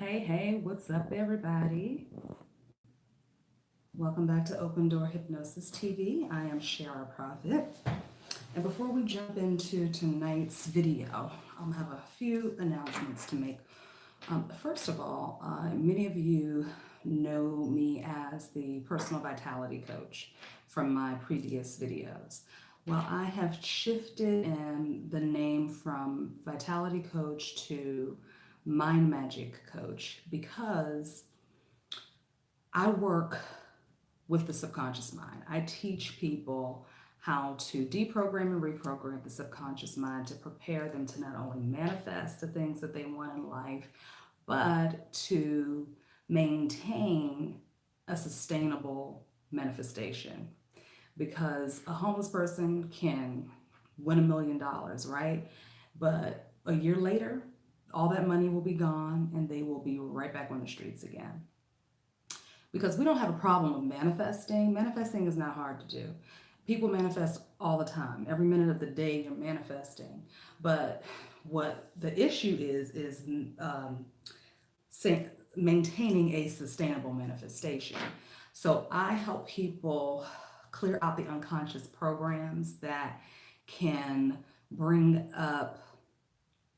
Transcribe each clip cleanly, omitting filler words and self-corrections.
Hey, what's up, everybody? Welcome back to Open Door Hypnosis TV. I am Shara Prophet. And before we jump into tonight's video, I have a few announcements to make. First of all, many of you know me as the personal vitality coach from my previous videos. Well, I have shifted in the name from vitality coach to mind magic coach because I work with the subconscious mind. I teach people how to deprogram and reprogram the subconscious mind to prepare them to not only manifest the things that they want in life, but to maintain a sustainable manifestation. Because a homeless person can win $1 million, right? But a year later, all that money will be gone and they will be right back on the streets again. Because we don't have a problem with manifesting. Manifesting is not hard to do. People manifest all the time. Every minute of the day, you're manifesting. But what the issue is maintaining a sustainable manifestation. So I help people clear out the unconscious programs that can bring up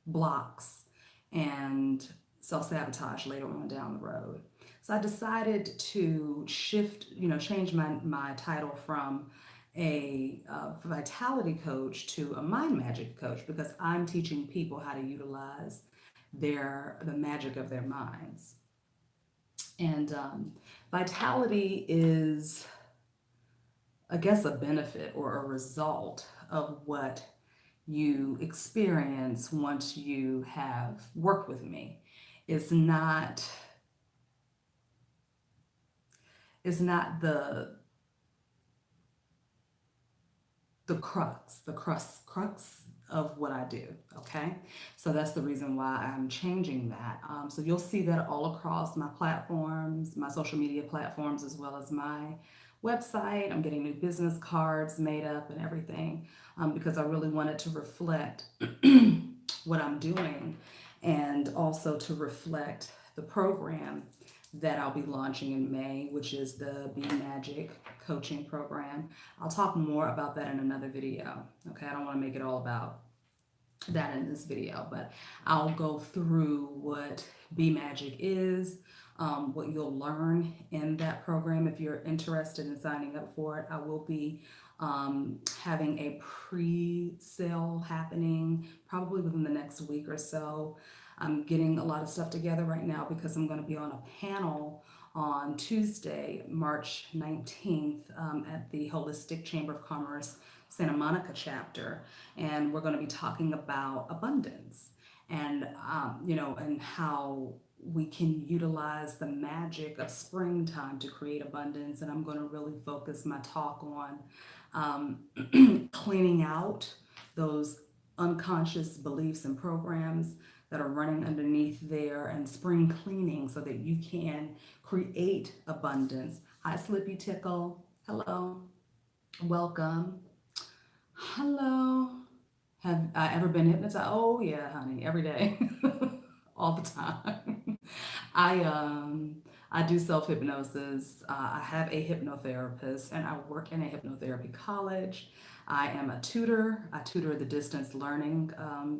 blocks and self-sabotage later on down the road. So I decided to change my title from a vitality coach to a mind magic coach because I'm teaching people how to utilize the magic of their minds. And vitality is, I guess, a benefit or a result of what you experience once you have worked with me. It's not it's not the crux of what I do. Okay, so that's the reason why I'm changing that. So you'll see that all across my platforms, my social media platforms, as well as my website. I'm getting new business cards made up and everything because I really wanted to reflect what I'm doing and also to reflect the program that I'll be launching in May, which is the Be Magic coaching program. I'll talk more about that in another video. Okay, I don't want to make it all about that in this video, but I'll go through what Be Magic is, what you'll learn in that program. If you're interested in signing up for it, I will be having a pre-sale happening probably within the next week or so. I'm getting a lot of stuff together right now because I'm going to be on a panel on Tuesday, March 19th, at the Holistic Chamber of Commerce Santa Monica chapter. And we're going to be talking about abundance and, and how we can utilize the magic of springtime to create abundance. And I'm going to really focus my talk on cleaning out those unconscious beliefs and programs that are running underneath there and spring cleaning so that you can create abundance. Hi, Slippy Tickle. Hello. Welcome. Hello. Have I ever been hypnotized? Oh yeah, honey, every day. All the time. I I do self hypnosis. I have a hypnotherapist, and I work in a hypnotherapy college. I am a tutor. I tutor the distance learning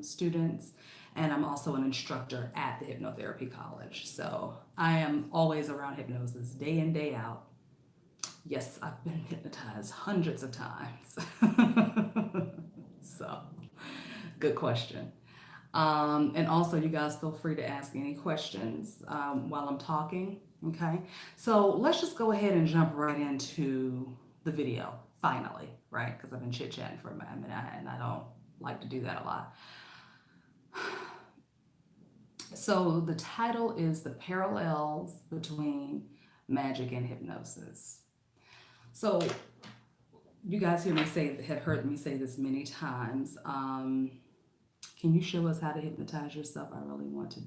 students, and I'm also an instructor at the hypnotherapy college. So I am always around hypnosis, day in, day out. Yes, I've been hypnotized hundreds of times. So, good question. And also, you guys feel free to ask any questions while I'm talking. Okay, so let's just go ahead and jump right into the video finally, right? Because I've been chit chatting for a minute and I don't like to do that a lot. So, the title is The Parallels Between Magic and Hypnosis. So, you guys have heard me say this many times. Can you show us how to hypnotize yourself? I really want to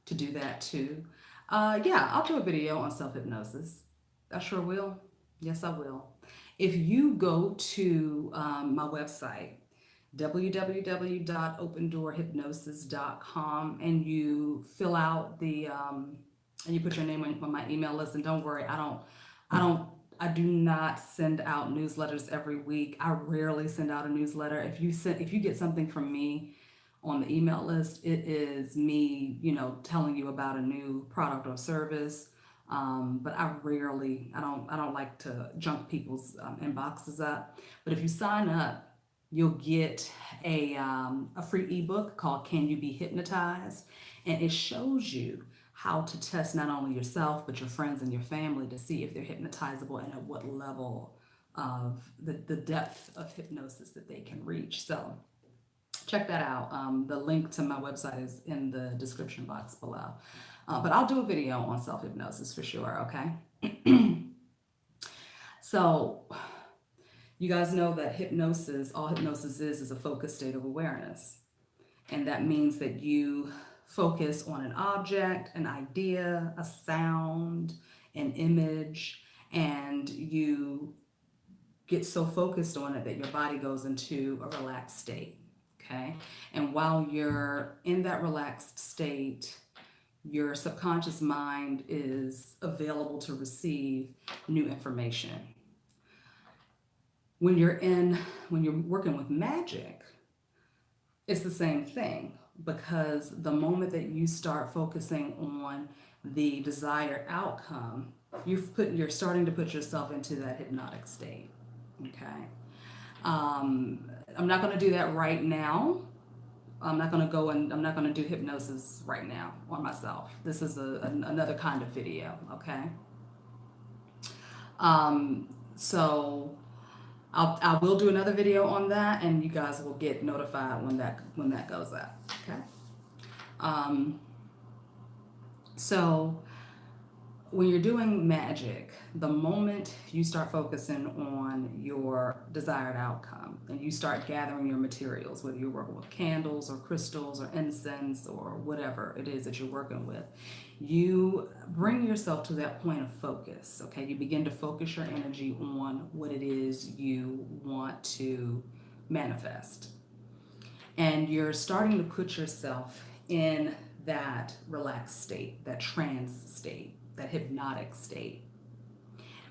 to do that too. Yeah, I'll do a video on self hypnosis. I sure will. Yes, I will. If you go to my website, www.opendoorhypnosis.com, and you fill out the and you put your name on my email list. And don't worry, I don't, I do not send out newsletters every week. I rarely send out a newsletter. If you get something from me on the email list, it is me, telling you about a new product or service. But I don't like to junk people's inboxes up. But if you sign up, you'll get a free ebook called Can You Be Hypnotized? And it shows you how to test not only yourself, but your friends and your family to see if they're hypnotizable and at what level of the depth of hypnosis that they can reach. So check that out. The link to my website is in the description box below. But I'll do a video on self-hypnosis for sure, okay? So you guys know that all hypnosis is a focused state of awareness. And that means that you focus on an object, an idea, a sound, an image, and you get so focused on it that your body goes into a relaxed state, okay? And while you're in that relaxed state, your subconscious mind is available to receive new information. When you're working with magic, it's the same thing, because the moment that you start focusing on the desired outcome, you're starting to put yourself into that hypnotic state. Okay. I'm not going to do that right now. I'm not going to do hypnosis right now on myself. This is another kind of video. Okay. So I will do another video on that, and you guys will get notified when that goes up. Okay. So when you're doing magic, the moment you start focusing on your desired outcome and you start gathering your materials, whether you're working with candles or crystals or incense or whatever it is that you're working with, you bring yourself to that point of focus, okay? You begin to focus your energy on what it is you want to manifest. And you're starting to put yourself in that relaxed state, that trance state, that hypnotic state.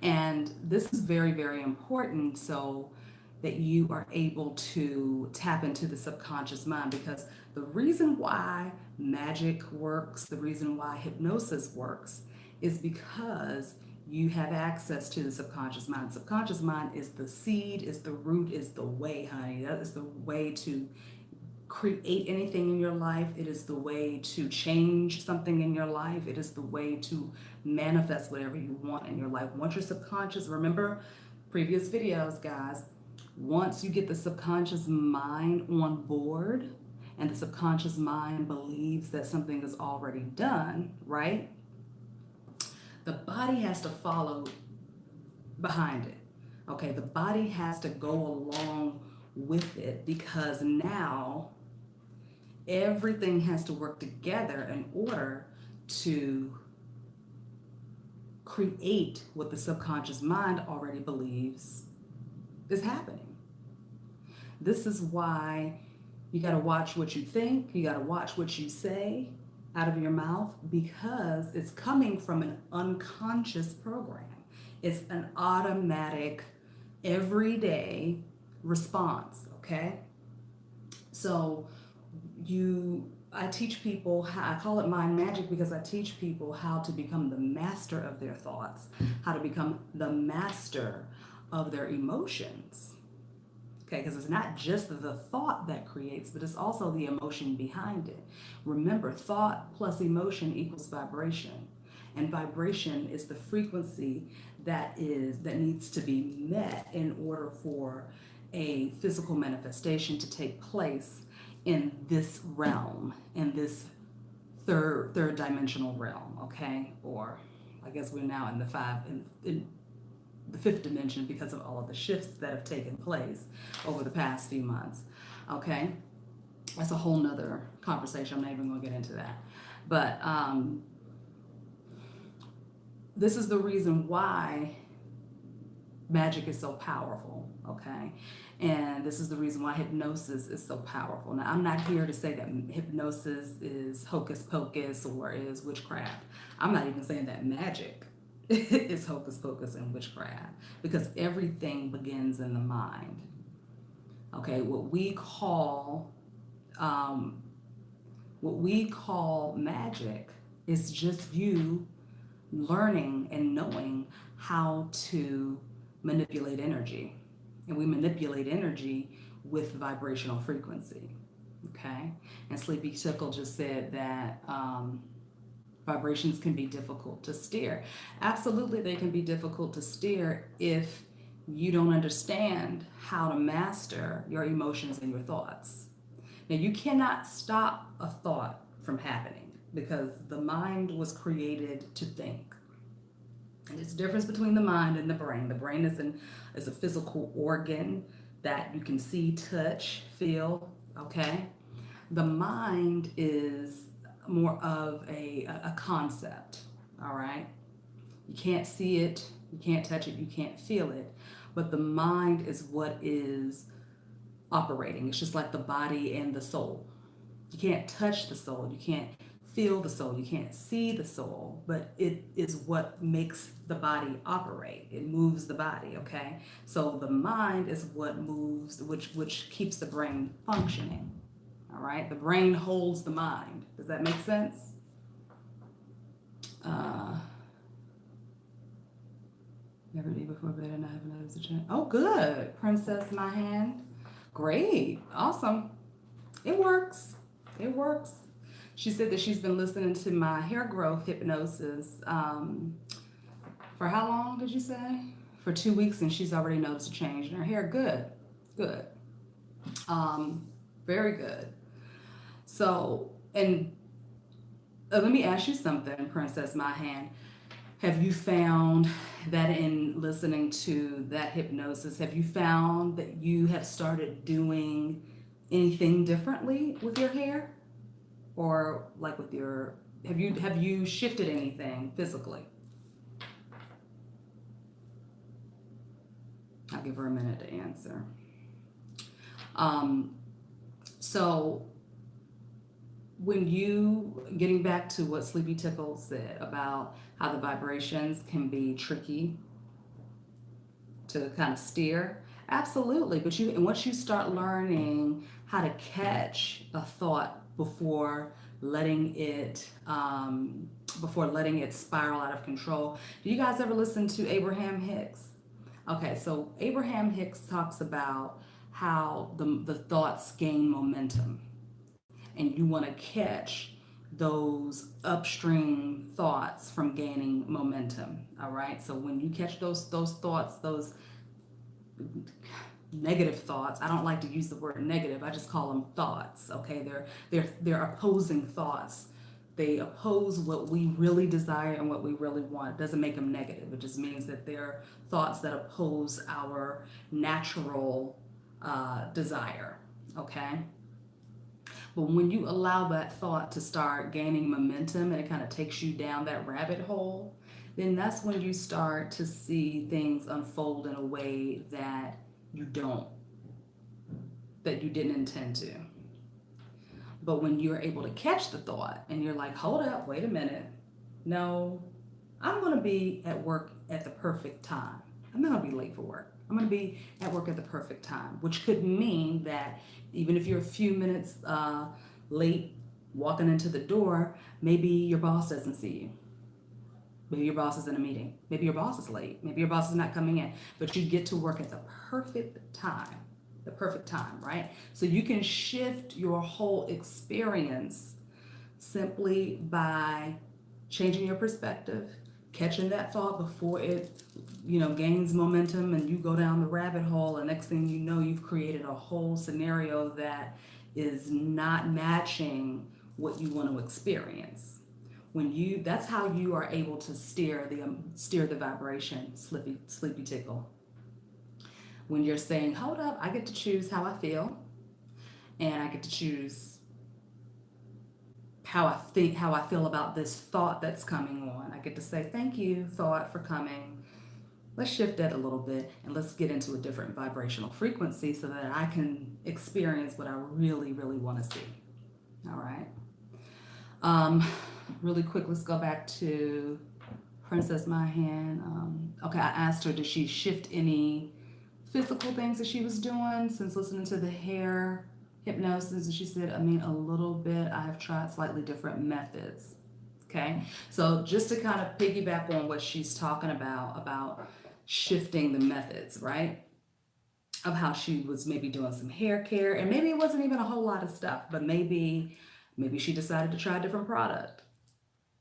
And this is very, very important so that you are able to tap into the subconscious mind, because the reason why magic works, the reason why hypnosis works, is because you have access to the subconscious mind. Subconscious mind is the seed, is the root, is the way, honey. That is the way to create anything in your life. It is the way to change something in your life. It is the way to manifest whatever you want in your life. Once your subconscious, remember previous videos, guys, once you get the subconscious mind on board and the subconscious mind believes that something is already done, right? The body has to follow behind it. Okay, the body has to go along with it, because now everything has to work together in order to create what the subconscious mind already believes is happening. This is why you got to watch what you think, you got to watch what you say out of your mouth, because it's coming from an unconscious program. It's an automatic, everyday response, okay? So I teach people I call it mind magic, because I teach people how to become the master of their thoughts, how to become the master of their emotions. Okay, because it's not just the thought that creates, but it's also the emotion behind it. Remember, thought plus emotion equals vibration. And vibration is the frequency that needs to be met in order for a physical manifestation to take place in this realm, in this third dimensional realm, okay? Or I guess we're now in the fifth dimension because of all of the shifts that have taken place over the past few months, okay? That's a whole nother conversation. I'm not even gonna get into that. But this is the reason why magic is so powerful, okay? And this is the reason why hypnosis is so powerful. Now, I'm not here to say that hypnosis is hocus pocus or is witchcraft. I'm not even saying that magic is hocus pocus and witchcraft, because everything begins in the mind. Okay, um, what we call magic is just you learning and knowing how to manipulate energy. And we manipulate energy with vibrational frequency. Okay? And Sleepy Tickle just said that vibrations can be difficult to steer. Absolutely, they can be difficult to steer if you don't understand how to master your emotions and your thoughts. Now, you cannot stop a thought from happening because the mind was created to think. And there's a difference between the mind and the brain. The brain is a physical organ that you can see, touch, feel, okay? The mind is more of a concept, all right? You can't see it, you can't touch it, you can't feel it, but the mind is what is operating. It's just like the body and the soul. You can't touch the soul, you can't feel the soul, you can't see the soul, but it is what makes the body operate. It moves the body, okay? So the mind is what moves, which keeps the brain functioning. All right, the brain holds the mind. Does that make sense? Uh, every day before bed, and I have another suggestion. Oh, good, Princess My Hand. Great, awesome. It works. It works. She said that she's been listening to my hair growth hypnosis for how long did you say? For 2 weeks, and she's already noticed a change in her hair. Good, good, very good. So, and let me ask you something, Princess My Hand. Have you found that in listening to that hypnosis, have you found that you have started doing anything differently with your hair? Or like with your, have you shifted anything physically? I'll give her a minute to answer. Um, so when you, getting back to what Sleepy Tickle said about how the vibrations can be tricky to kind of steer, absolutely. But you, and once you start learning how to catch a thought before letting it spiral out of control. Do you guys ever listen to Abraham Hicks? Okay, so Abraham Hicks talks about how the thoughts gain momentum, and you want to catch those upstream thoughts from gaining momentum. All right, so when you catch those thoughts, those negative thoughts. I don't like to use the word negative. I just call them thoughts. Okay, they're opposing thoughts. They oppose what we really desire and what we really want. It doesn't make them negative. It just means that they're thoughts that oppose our natural desire. Okay. But when you allow that thought to start gaining momentum and it kind of takes you down that rabbit hole, then that's when you start to see things unfold in a way that you don't, that you didn't intend to. But when you're able to catch the thought and you're like, hold up, wait a minute. No, I'm going to be at work at the perfect time. I'm not going to be late for work. I'm going to be at work at the perfect time, which could mean that even if you're a few minutes late walking into the door, maybe your boss doesn't see you. Maybe your boss is in a meeting. Maybe your boss is late. Maybe your boss is not coming in. But you get to work at the perfect time. The perfect time, right? So you can shift your whole experience simply by changing your perspective, catching that thought before it, gains momentum and you go down the rabbit hole. And next thing you know, you've created a whole scenario that is not matching what you want to experience. That's how you are able to steer the vibration, sleepy tickle. When you're saying, hold up, I get to choose how I feel, and I get to choose how I feel about this thought that's coming on. I get to say, thank you, thought, for coming. Let's shift that a little bit and let's get into a different vibrational frequency so that I can experience what I really, really want to see. All right. Um, Really quick, let's go back to Princess My Hand. Okay, I asked her, did she shift any physical things that she was doing since listening to the hair hypnosis? And she said, I mean, a little bit. I have tried slightly different methods. Okay, so just to kind of piggyback on what she's talking about shifting the methods, right? Of how she was maybe doing some hair care, and maybe it wasn't even a whole lot of stuff, but maybe she decided to try a different product.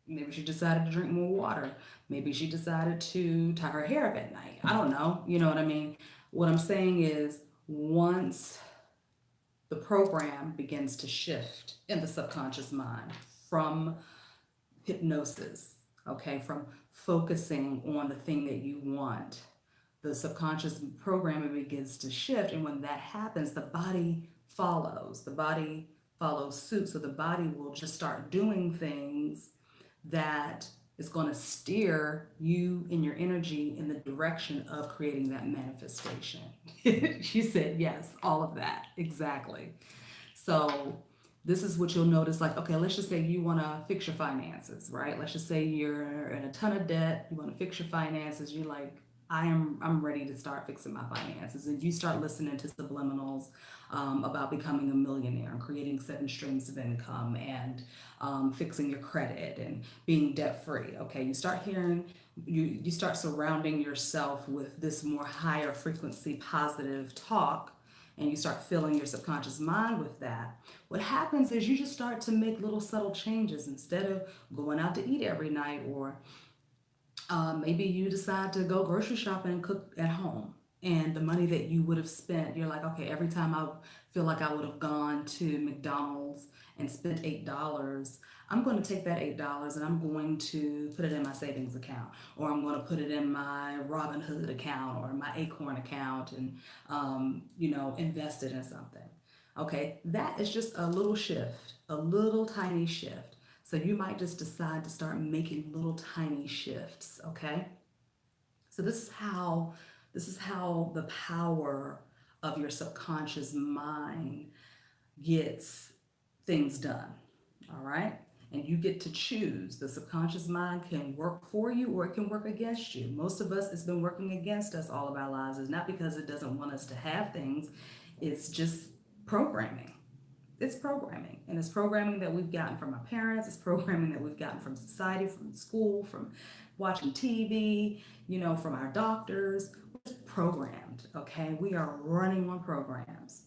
Maybe she decided to drink more water. Maybe she decided to tie her hair up at night. I don't know. You know what I mean? What I'm saying is, once the program begins to shift in the subconscious mind from hypnosis, okay, from focusing on the thing that you want, the subconscious programming begins to shift. And when that happens, the body follows. The body follows suit. So the body will just start doing things that is going to steer you and your energy in the direction of creating that manifestation. She said, yes, all of that. Exactly. So this is what you'll notice, like, okay, let's just say you want to fix your finances, right? Let's just say you're in a ton of debt, you want to fix your finances, you're like, I'm ready to start fixing my finances. And you start listening to subliminals about becoming a millionaire and creating 7 streams of income and fixing your credit and being debt free. Okay, you start hearing, you start surrounding yourself with this more higher frequency positive talk, and you start filling your subconscious mind with that. What happens is you just start to make little subtle changes. Instead of going out to eat every night, or maybe you decide to go grocery shopping and cook at home. And the money that you would have spent, you're like, okay, every time I feel like I would have gone to McDonald's and spent $8, I'm going to take that $8 and I'm going to put it in my savings account, or I'm going to put it in my Robinhood account or my Acorn account, and invest it in something. Okay, that is just a little shift, a little tiny shift. So you might just decide to start making little tiny shifts, okay? So this is how the power of your subconscious mind gets things done. All right? And you get to choose. The subconscious mind can work for you or it can work against you. Most of us, it's been working against us all of our lives. It's not because it doesn't want us to have things, it's just programming. It's programming. And it's programming that we've gotten from our parents, it's programming that we've gotten from society, from school, from watching TV, from our doctors. We're programmed, okay? We are running on programs.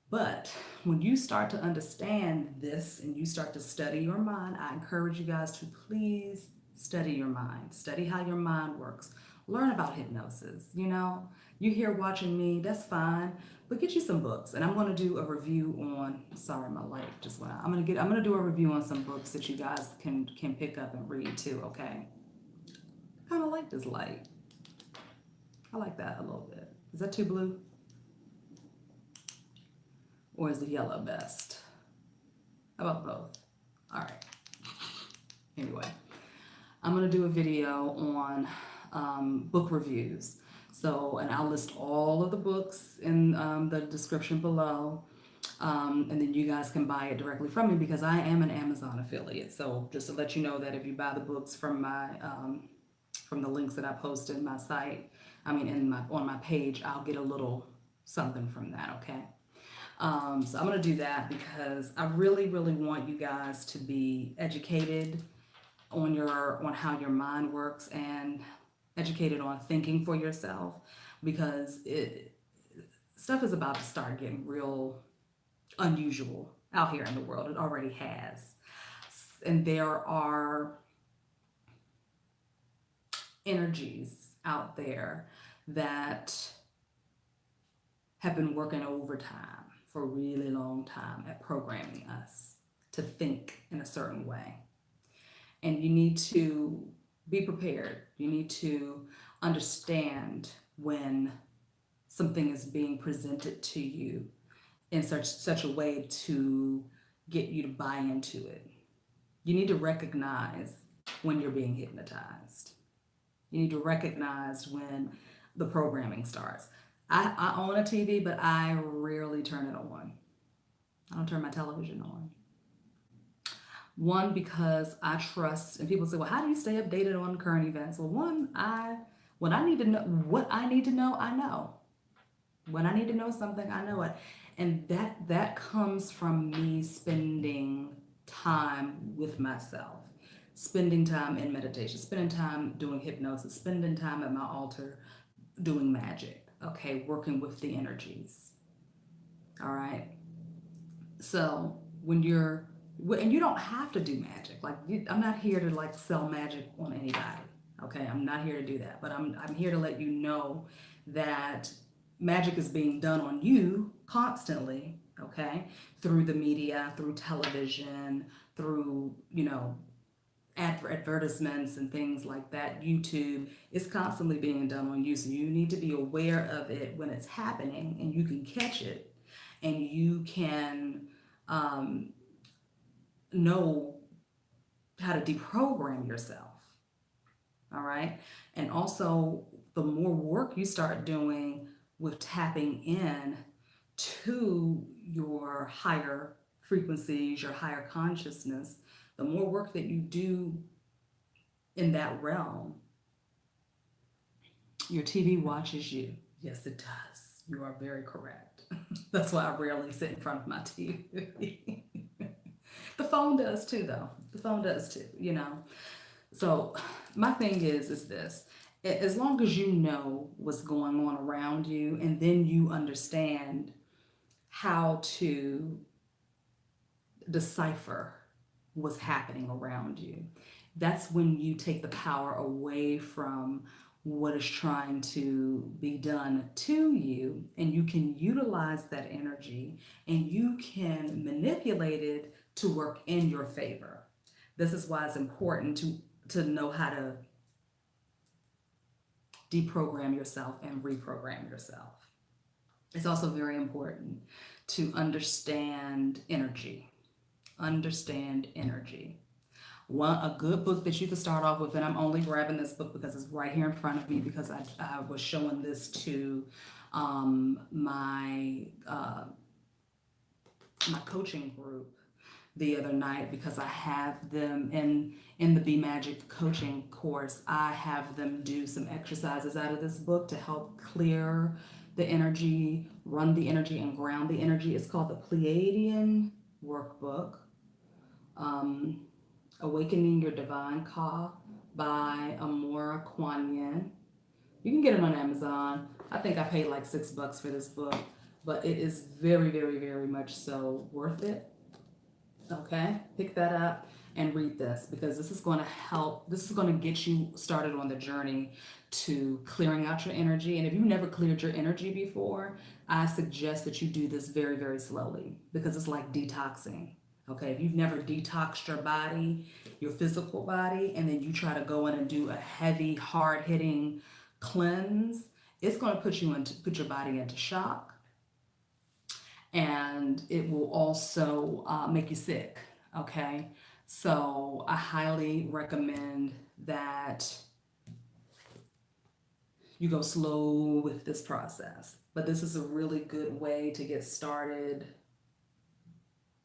But when you start to understand this and you start to study your mind, I encourage you guys to please study your mind. Study how your mind works. Learn about hypnosis. You here watching me, that's fine, but get you some books. And I'm going to do a review on, sorry, my light just went out. I'm going to do a review on some books that you guys can pick up and read too, okay? I kind of like this light. I like that a little bit. Is that too blue? Or is the yellow best? How about both? All right. Anyway, I'm going to do a video on book reviews. So, and I'll list all of the books in the description below. And then you guys can buy it directly from me because I am an Amazon affiliate. So just to let you know that if you buy the books from from the links that I post in my site, on my page, I'll get a little something from that, okay? So I'm going to do that because I really, really want you guys to be educated on how your mind works and educated on thinking for yourself, because stuff is about to start getting real unusual out here in the world. It already has. And there are energies out there that have been working overtime for a really long time at programming us to think in a certain way. And you need to be prepared. You need to understand when something is being presented to you in such a way to get you to buy into it. You need to recognize when you're being hypnotized. You need to recognize when the programming starts. I own a TV, but I rarely turn it on. I don't turn my television on. One, because I trust, and people say, well, how do you stay updated on current events? Well, one, when I need to know what I need to know, I know. When I need to know something, I know it. And that comes from me spending time with myself, spending time in meditation, spending time doing hypnosis, spending time at my altar doing magic, okay, working with the energies. All right. So when you're, and you don't have to do magic. Like I'm not here to like sell magic on anybody. Okay, I'm not here to do that. But I'm here to let you know that magic is being done on you constantly. Okay, through the media, through television, through advertisements and things like that. YouTube is constantly being done on you, so you need to be aware of it when it's happening, and you can catch it, and you can um, know how to deprogram yourself. All right. And also, the more work you start doing with tapping in to your higher frequencies, your higher consciousness, the more work that you do in that realm, your TV watches you. Yes, it does. You are very correct. That's why I rarely sit in front of my TV. The phone does too, though. The phone does too. So my thing is this. As long as you know what's going on around you, and then you understand how to decipher what's happening around you, that's when you take the power away from what is trying to be done to you, and you can utilize that energy and you can manipulate it to work in your favor. This is why it's important to know how to deprogram yourself and reprogram yourself. It's also very important to understand energy. Understand energy. A good book that you can start off with, and I'm only grabbing this book because it's right here in front of me, because I was showing this to my coaching group the other night, because I have them in the Be Magic coaching course. I have them do some exercises out of this book to help clear the energy, run the energy, and ground the energy. It's called the Pleiadian Workbook. Awakening Your Divine Ka by Amora Kwanyin. You can get it on Amazon. I think I paid like $6 for this book, but it is very, very, very much so worth it. Okay, pick that up and read this, because this is going to help. This is going to get you started on the journey to clearing out your energy. And if you've never cleared your energy before, I suggest that you do this very, very slowly, because it's like detoxing. Okay, if you've never detoxed your body, your physical body, and then you try to go in and do a heavy, hard-hitting cleanse, it's going to put your body into shock, and it will also make you sick. Okay, so I highly recommend that you go slow with this process. But this is a really good way to get started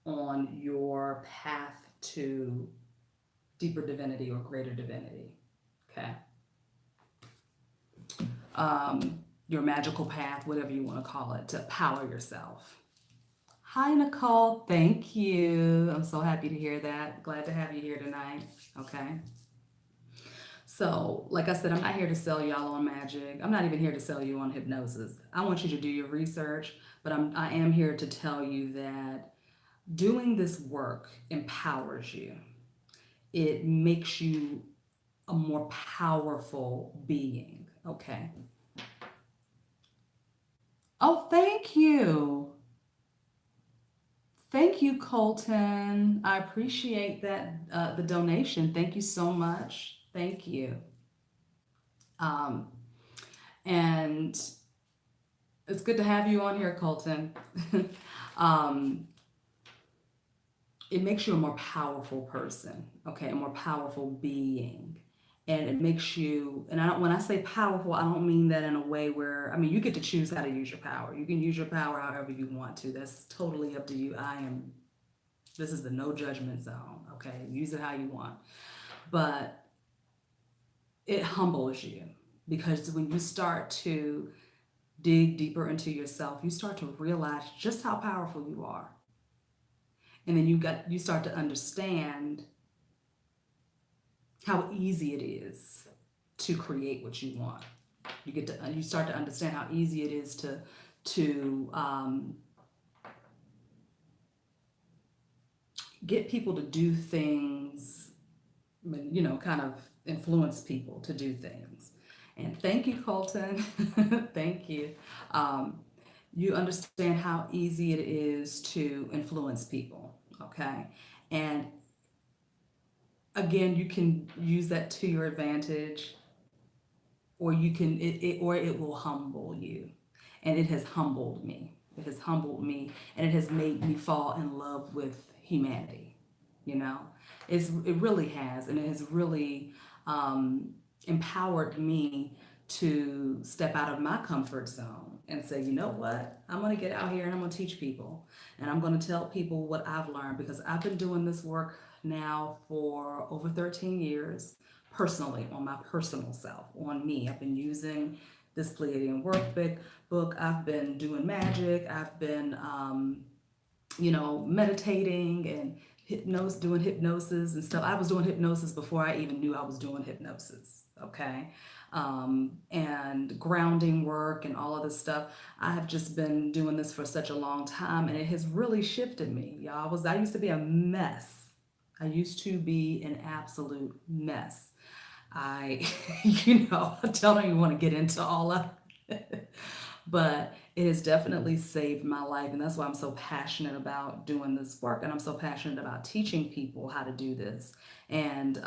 on your path to deeper divinity or greater divinity. Okay. Your magical path, whatever you want to call it, to power yourself. Hi, Nicole. Thank you. I'm so happy to hear that. Glad to have you here tonight. Okay. So, like I said, I'm not here to sell y'all on magic. I'm not even here to sell you on hypnosis. I want you to do your research, but I am here to tell you that doing this work empowers you. It makes you a more powerful being. Okay. Oh, thank you. Thank you, Colton. I appreciate that, the donation. Thank you so much. Thank you. Um, and it's good to have you on here, Colton. um, it makes you a more powerful person, okay, a more powerful being. and it makes you, and I don't, when I say powerful, I don't mean that in a way where, I mean, you get to choose how to use your power. You can use your power however you want to. That's totally up to you. This is the no judgment zone, okay? Use it how you want. But it humbles you, because when you start to dig deeper into yourself, you start to realize just how powerful you are. And then you start to understand how easy it is to create what you want. You start to understand how easy it is to get people to do things, kind of influence people to do things. And thank you, Colton. Thank you. Um, you understand how easy it is to influence people, okay? And again, you can use that to your advantage, or it will humble you. And it has humbled me. It has humbled me, and it has made me fall in love with humanity. You know, it really has, and it has really empowered me to step out of my comfort zone and say, you know what, I'm going to get out here and I'm going to teach people, and I'm going to tell people what I've learned, because I've been doing this work now for over 13 years personally, on my personal self, on me. I've been using this Pleiadian workbook. I've been doing magic. I've been, meditating and doing hypnosis and stuff. I was doing hypnosis before I even knew I was doing hypnosis. Okay. And grounding work and all of this stuff. I have just been doing this for such a long time, and it has really shifted me. Y'all, I used to be a mess. I used to be an absolute mess. I, I don't even want to get into all of it, but it has definitely saved my life. And that's why I'm so passionate about doing this work. And I'm so passionate about teaching people how to do this. And,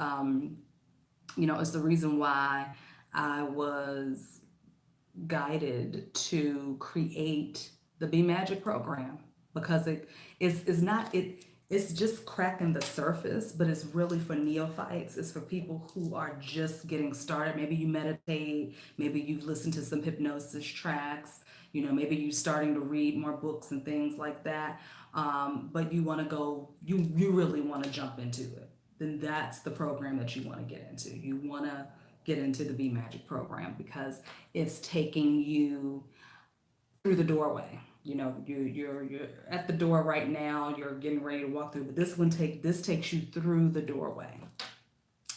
it's the reason why I was guided to create the Be Magic program, because it's not it it's just cracking the surface, but it's really for neophytes. It's for people who are just getting started. Maybe you meditate, maybe you've listened to some hypnosis tracks, maybe you're starting to read more books and things like that. But you really want to jump into it. Then that's the program that you want to get into. You want to get into the Be Magic program, because it's taking you through the doorway. You're at the door right now. You're getting ready to walk through, but this takes you through the doorway.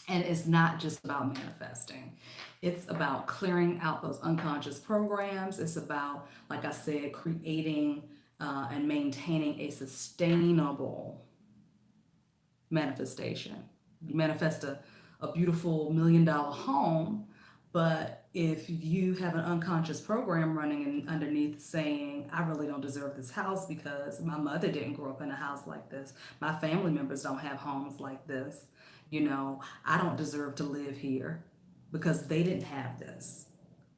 And it's not just about manifesting. It's about clearing out those unconscious programs. It's about, like I said, creating and maintaining a sustainable manifestation. You manifest a beautiful $1 million home, but if you have an unconscious program running underneath saying, I really don't deserve this house because my mother didn't grow up in a house like this, my family members don't have homes like this, I don't deserve to live here because they didn't have this.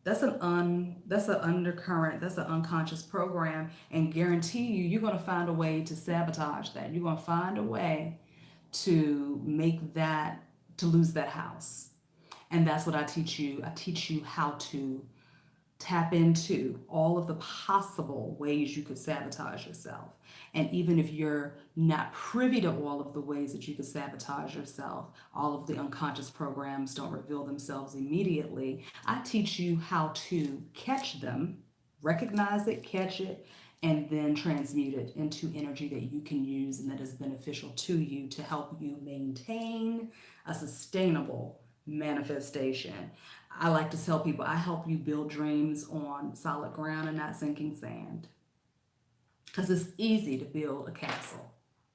That's an undercurrent, that's an unconscious program, and guarantee you're going to find a way to sabotage that. You're going to find a way to lose that house. And that's what I teach you. I teach you how to tap into all of the possible ways you could sabotage yourself. And even if you're not privy to all of the ways that you could sabotage yourself, all of the unconscious programs don't reveal themselves immediately. I teach you how to catch them, recognize it, catch it, and then transmute it into energy that you can use and that is beneficial to you to help you maintain a sustainable manifestation. I like to tell people I help you build dreams on solid ground and not sinking sand. Because it's easy to build a castle.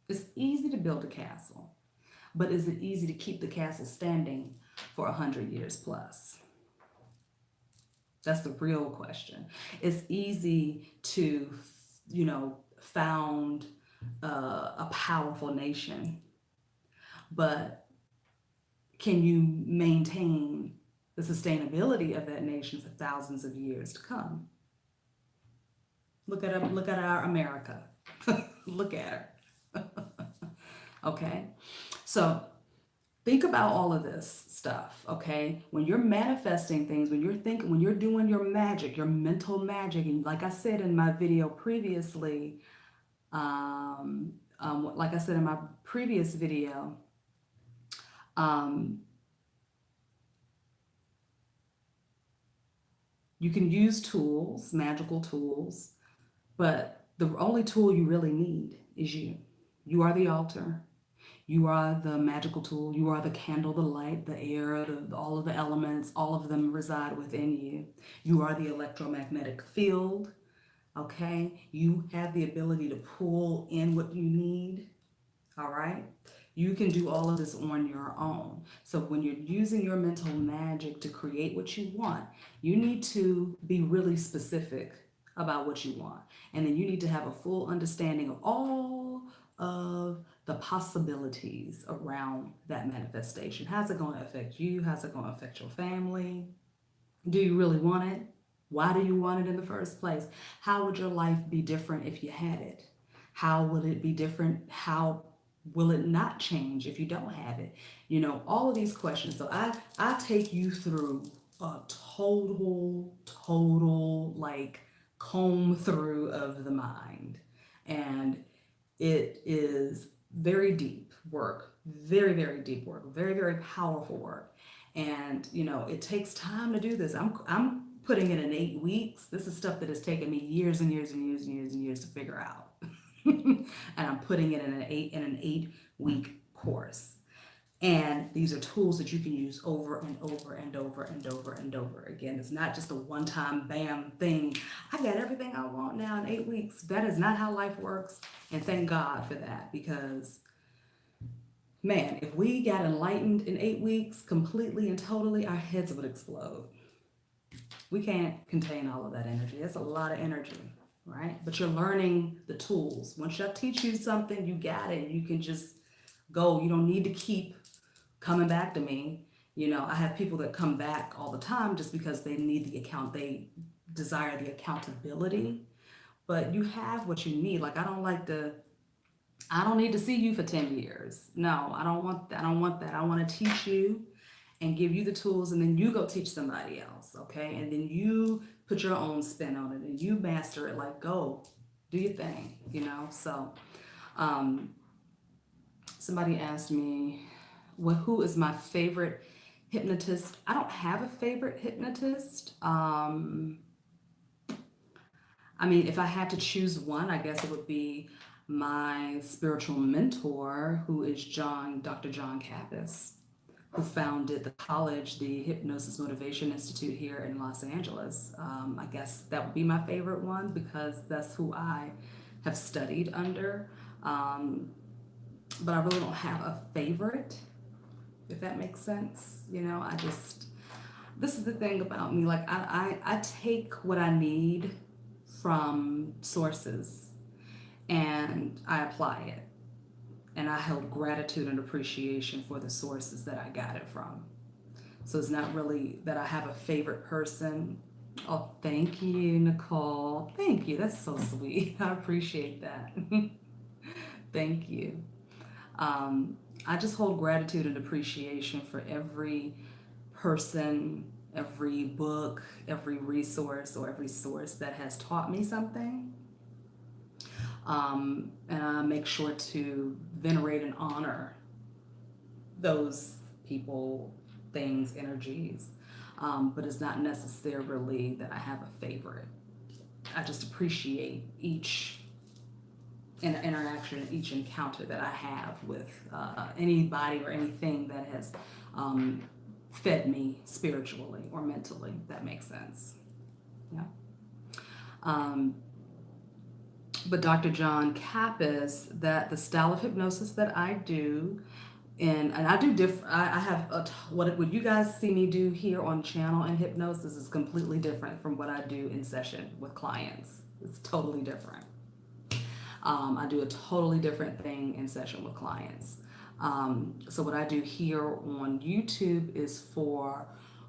It's easy to build a castle. But is it easy to keep the castle standing for 100 years plus? That's the real question. It's easy to, found a powerful nation, but can you maintain the sustainability of that nation for thousands of years to come? Look at our America. Look at her. Okay, so Think about all of this stuff, okay? When you're manifesting things, when you're thinking, when you're doing your magic, your mental magic, and like I said in my video previously, like I said in my previous video, um, you can use tools, magical tools, but the only tool you really need is you. You are the altar. You are the magical tool. You are the candle, the light, the air, all of the elements, all of them reside within you. You are the electromagnetic field, okay? You have the ability to pull in what you need, all right? You can do all of this on your own. So when you're using your mental magic to create what you want, you need to be really specific about what you want. And then you need to have a full understanding of all of the possibilities around that manifestation. How's it going to affect you? How's it going to affect your family? Do you really want it? Why do you want it in the first place? How would your life be different if you had it? How will it be different? How will it not change if you don't have it? You know, all of these questions. So I take you through a total like comb through of the mind. And it is very deep work, very deep work, very powerful work. And you know, it takes time to do this. I'm putting it in 8 weeks. This is stuff that has taken me years and years and years and years and years to figure out. And I'm putting it in an 8 week course. And these are tools that you can use over and over and over and over and over again. It's not just a one-time bam thing. I got everything I want now in 8 weeks. That is not how life works. And thank God for that, because man, if we got enlightened in 8 weeks completely and totally, our heads would explode. We can't contain all of that energy. That's a lot of energy, right? But you're learning the tools. Once I teach you something, you got it. You can just go. You don't need to keep coming back to me. You know, I have people that come back all the time just because they need the account, they desire the accountability. But you have what you need. Like I don't need to see you for 10 years. No, I don't want that. I don't want that. I want to teach you and give you the tools, and then you go teach somebody else, okay? And then you put your own spin on it and you master it. Like, go do your thing, you know? So um somebody asked me, well, who is my favorite hypnotist? I don't have a favorite hypnotist. I mean, if I had to choose one, I guess it would be my spiritual mentor, who is Dr. John Kappas, who founded the college, the Hypnosis Motivation Institute here in Los Angeles. I guess that would be my favorite one because that's who I have studied under. But I really don't have a favorite, if that makes sense. You know, this is the thing about me. Like, I take what I need from sources and I apply it. And I held gratitude and appreciation for the sources that I got it from. So it's not really that I have a favorite person. Oh, thank you, Nicole. Thank you. That's so sweet. I appreciate that. Thank you. I just hold gratitude and appreciation for every person, every book, every resource, or every source that has taught me something. And I make sure to venerate and honor those people, things, energies. But it's not necessarily that I have a favorite. I just appreciate each interaction, each encounter that I have with anybody or anything that has fed me spiritually or mentally. If that makes sense. Yeah. But Dr. John Kappas, that the style of hypnosis that I do, and I do different. I have what you guys see me do here on channel in hypnosis is completely different from what I do in session with clients. It's totally different. I do a totally different thing in session with clients. So what I do here on YouTube is for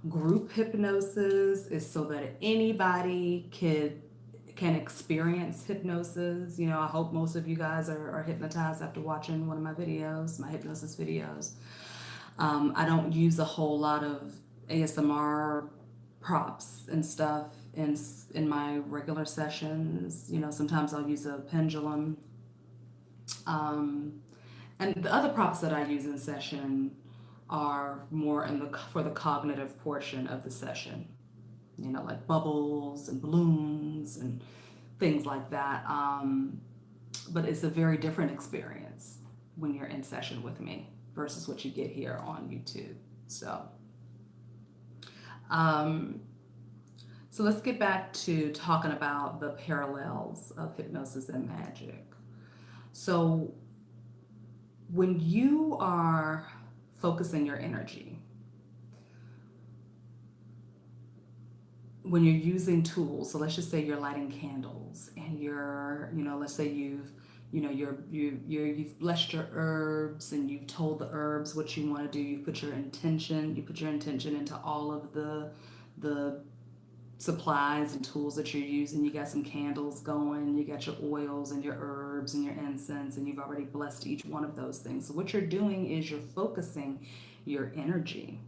group hypnosis, is so that anybody can experience hypnosis. You know, I hope most of you guys are hypnotized after watching one of my videos, my hypnosis videos. I don't use a whole lot of ASMR props and stuff in my regular sessions. You know, sometimes I'll use a pendulum. Um, and the other props that I use in session are more in the for the cognitive portion of the session. You know, like bubbles and balloons and things like that. But it's a very different experience when you're in session with me versus what you get here on YouTube. So, um, so let's get back to talking about the parallels of hypnosis and magic. So, when you are focusing your energy, when you're using tools, so let's just say you're lighting candles and you're, you know, let's say you've, you know, you've blessed your herbs and you've told the herbs what you want to do. You put your intention into all of the supplies and tools that you're using. You got some candles going, you got your oils and your herbs and your incense, and you've already blessed each one of those things. So what you're doing is you're focusing your energy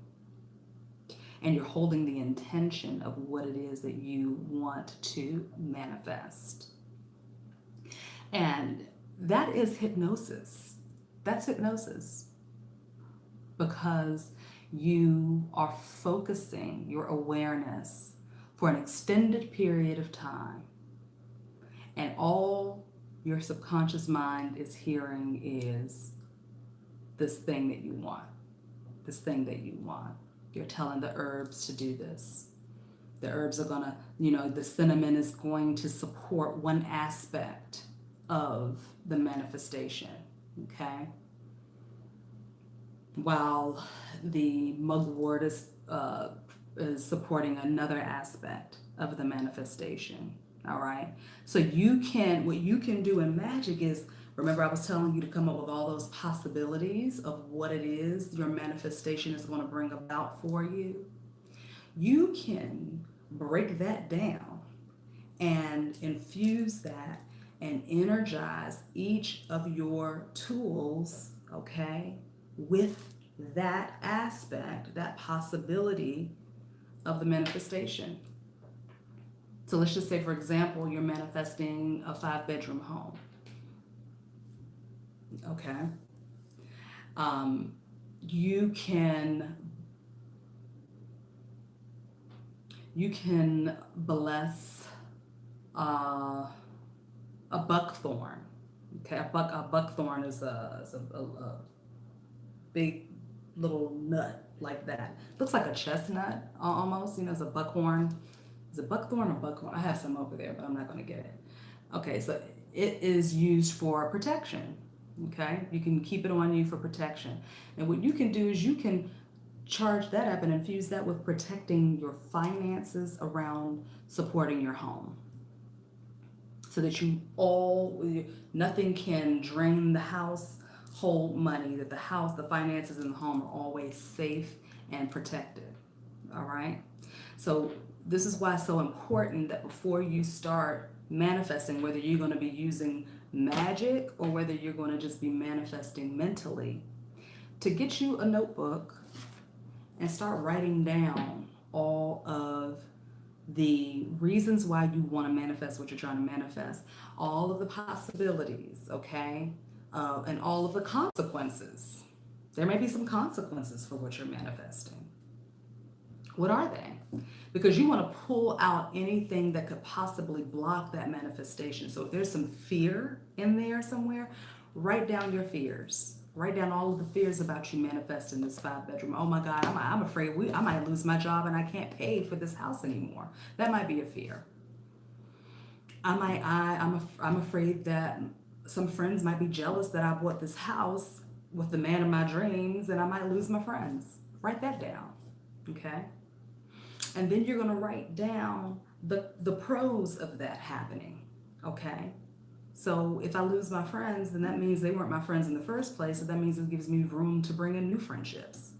and you're holding the intention of what it is that you want to manifest. And that is hypnosis. That's hypnosis because you are focusing your awareness for an extended period of time, and all your subconscious mind is hearing is this thing that you want, this thing that you want. You're telling the herbs to do this. The herbs are gonna, you know, the cinnamon is going to support one aspect of the manifestation, okay? While the mugwort is supporting another aspect of the manifestation, all right? So what you can do in magic is, remember I was telling you to come up with all those possibilities of what it is your manifestation is going to bring about for you. You can break that down and infuse that and energize each of your tools, okay, with that aspect, that possibility of the manifestation. So let's just say, for example, you're manifesting a 5-bedroom home, okay? You can bless a buckthorn. Okay, a buckthorn is a big little nut like that. Looks like a chestnut almost. You know, it's a buckhorn. Is it buckthorn or buckhorn? I have some over there, but I'm not going to get it. Okay, so it is used for protection. Okay, you can keep it on you for protection. And what you can do is you can charge that up and infuse that with protecting your finances around supporting your home, so that nothing can drain the household money, that the finances in the home are always safe and protected. All right. So this is why it's so important that before you start manifesting, whether you're going to be using magic or whether you're going to just be manifesting mentally, to get you a notebook and start writing down all of the reasons why you want to manifest what you're trying to manifest, all of the possibilities, okay, and all of the consequences. There may be some consequences for what you're manifesting. What are they? Because you want to pull out anything that could possibly block that manifestation. So if there's some fear in there somewhere, write down your fears. Write down all of the fears about you manifesting this 5-bedroom. Oh my God, I'm afraid I might lose my job and I can't pay for this house anymore. That might be a fear. I'm afraid that some friends might be jealous that I bought this house with the man of my dreams and I might lose my friends. Write that down, okay? And then you're gonna write down the pros of that happening, okay? So if I lose my friends, then that means they weren't my friends in the first place. So that means it gives me room to bring in new friendships.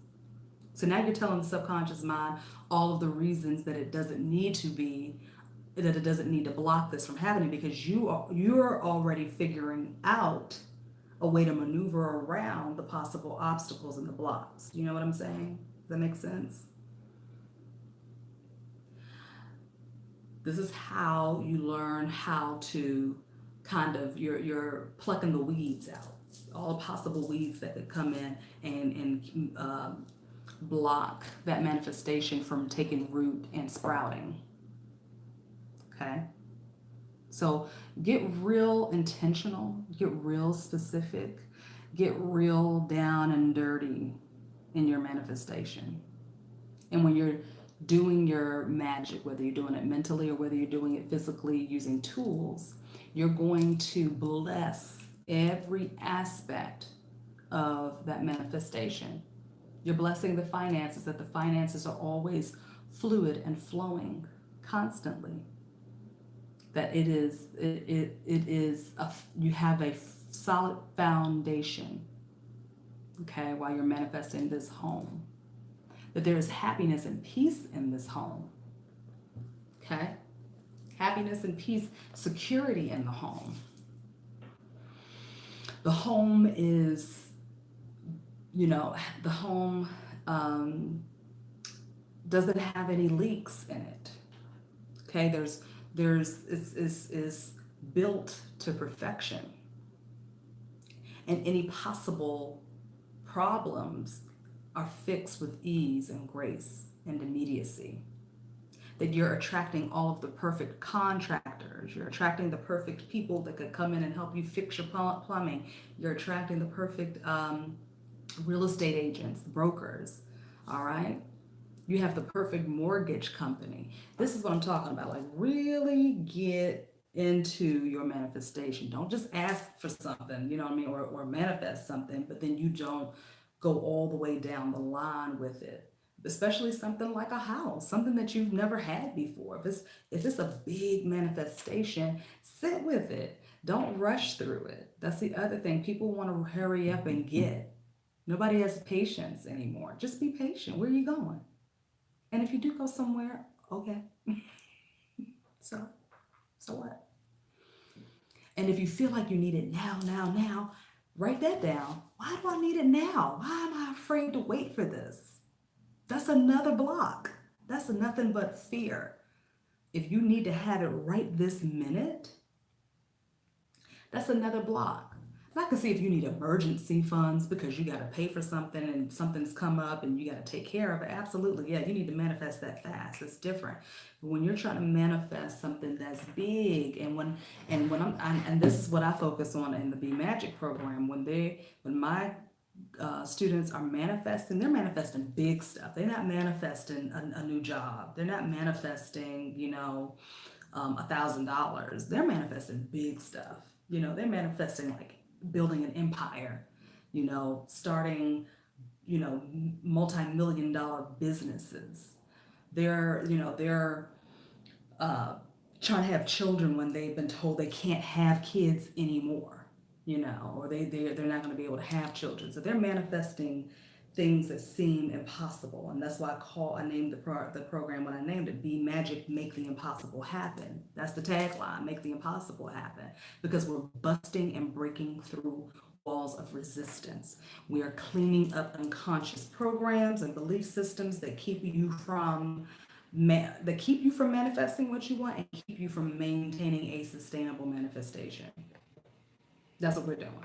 So now you're telling the subconscious mind all of the reasons that it doesn't need to block this from happening, because you're already figuring out a way to maneuver around the possible obstacles and the blocks. You know what I'm saying? Does that make sense? This is how you learn how to kind of you're plucking the weeds out, all possible weeds that could come in and block that manifestation from taking root and sprouting. Okay, so get real intentional, get real specific, get real down and dirty in your manifestation. And when you're doing your magic, whether you're doing it mentally or whether you're doing it physically using tools, you're going to bless every aspect of that manifestation. You're blessing the finances, that the finances are always fluid and flowing constantly. That you have a solid foundation, okay, while you're manifesting this home. That there is happiness and peace in this home. Okay? Happiness and peace, security in the home. The home is, the home doesn't have any leaks in it. Okay? It's built to perfection. And any possible problems are fixed with ease and grace and immediacy. That you're attracting all of the perfect contractors. You're attracting the perfect people that could come in and help you fix your plumbing. You're attracting the perfect real estate agents, brokers. All right? You have the perfect mortgage company. This is what I'm talking about. Like, really get into your manifestation. Don't just ask for something, you know what I mean, or manifest something, but then you don't go all the way down the line with it. Especially something like a house, something that you've never had before. If it's a big manifestation, sit with it. Don't rush through it. That's the other thing. People want to hurry up and get. Nobody has patience anymore. Just be patient. Where are you going? And if you do go somewhere, okay. So what? And if you feel like you need it now, write that down. Why do I need it now? Why am I afraid to wait for this? That's another block. That's nothing but fear. If you need to have it right this minute, that's another block. I can see if you need emergency funds because you got to pay for something and something's come up and you got to take care of it. Absolutely. Yeah, you need to manifest that fast. It's different. But when you're trying to manifest something that's big and this is what I focus on in the Be Magic program, when my students are manifesting, they're manifesting big stuff. They're not manifesting a new job. They're not manifesting, $1,000. They're manifesting big stuff. They're manifesting like building an empire, starting, multi-million dollar businesses. They're trying to have children when they've been told they can't have kids anymore, or they're not going to be able to have children. So they're manifesting things that seem impossible. And that's why I named the program when I named it, Be Magic, Make the Impossible Happen. That's the tagline, make the impossible happen. Because we're busting and breaking through walls of resistance. We are cleaning up unconscious programs and belief systems that keep you from manifesting what you want and keep you from maintaining a sustainable manifestation. That's what we're doing.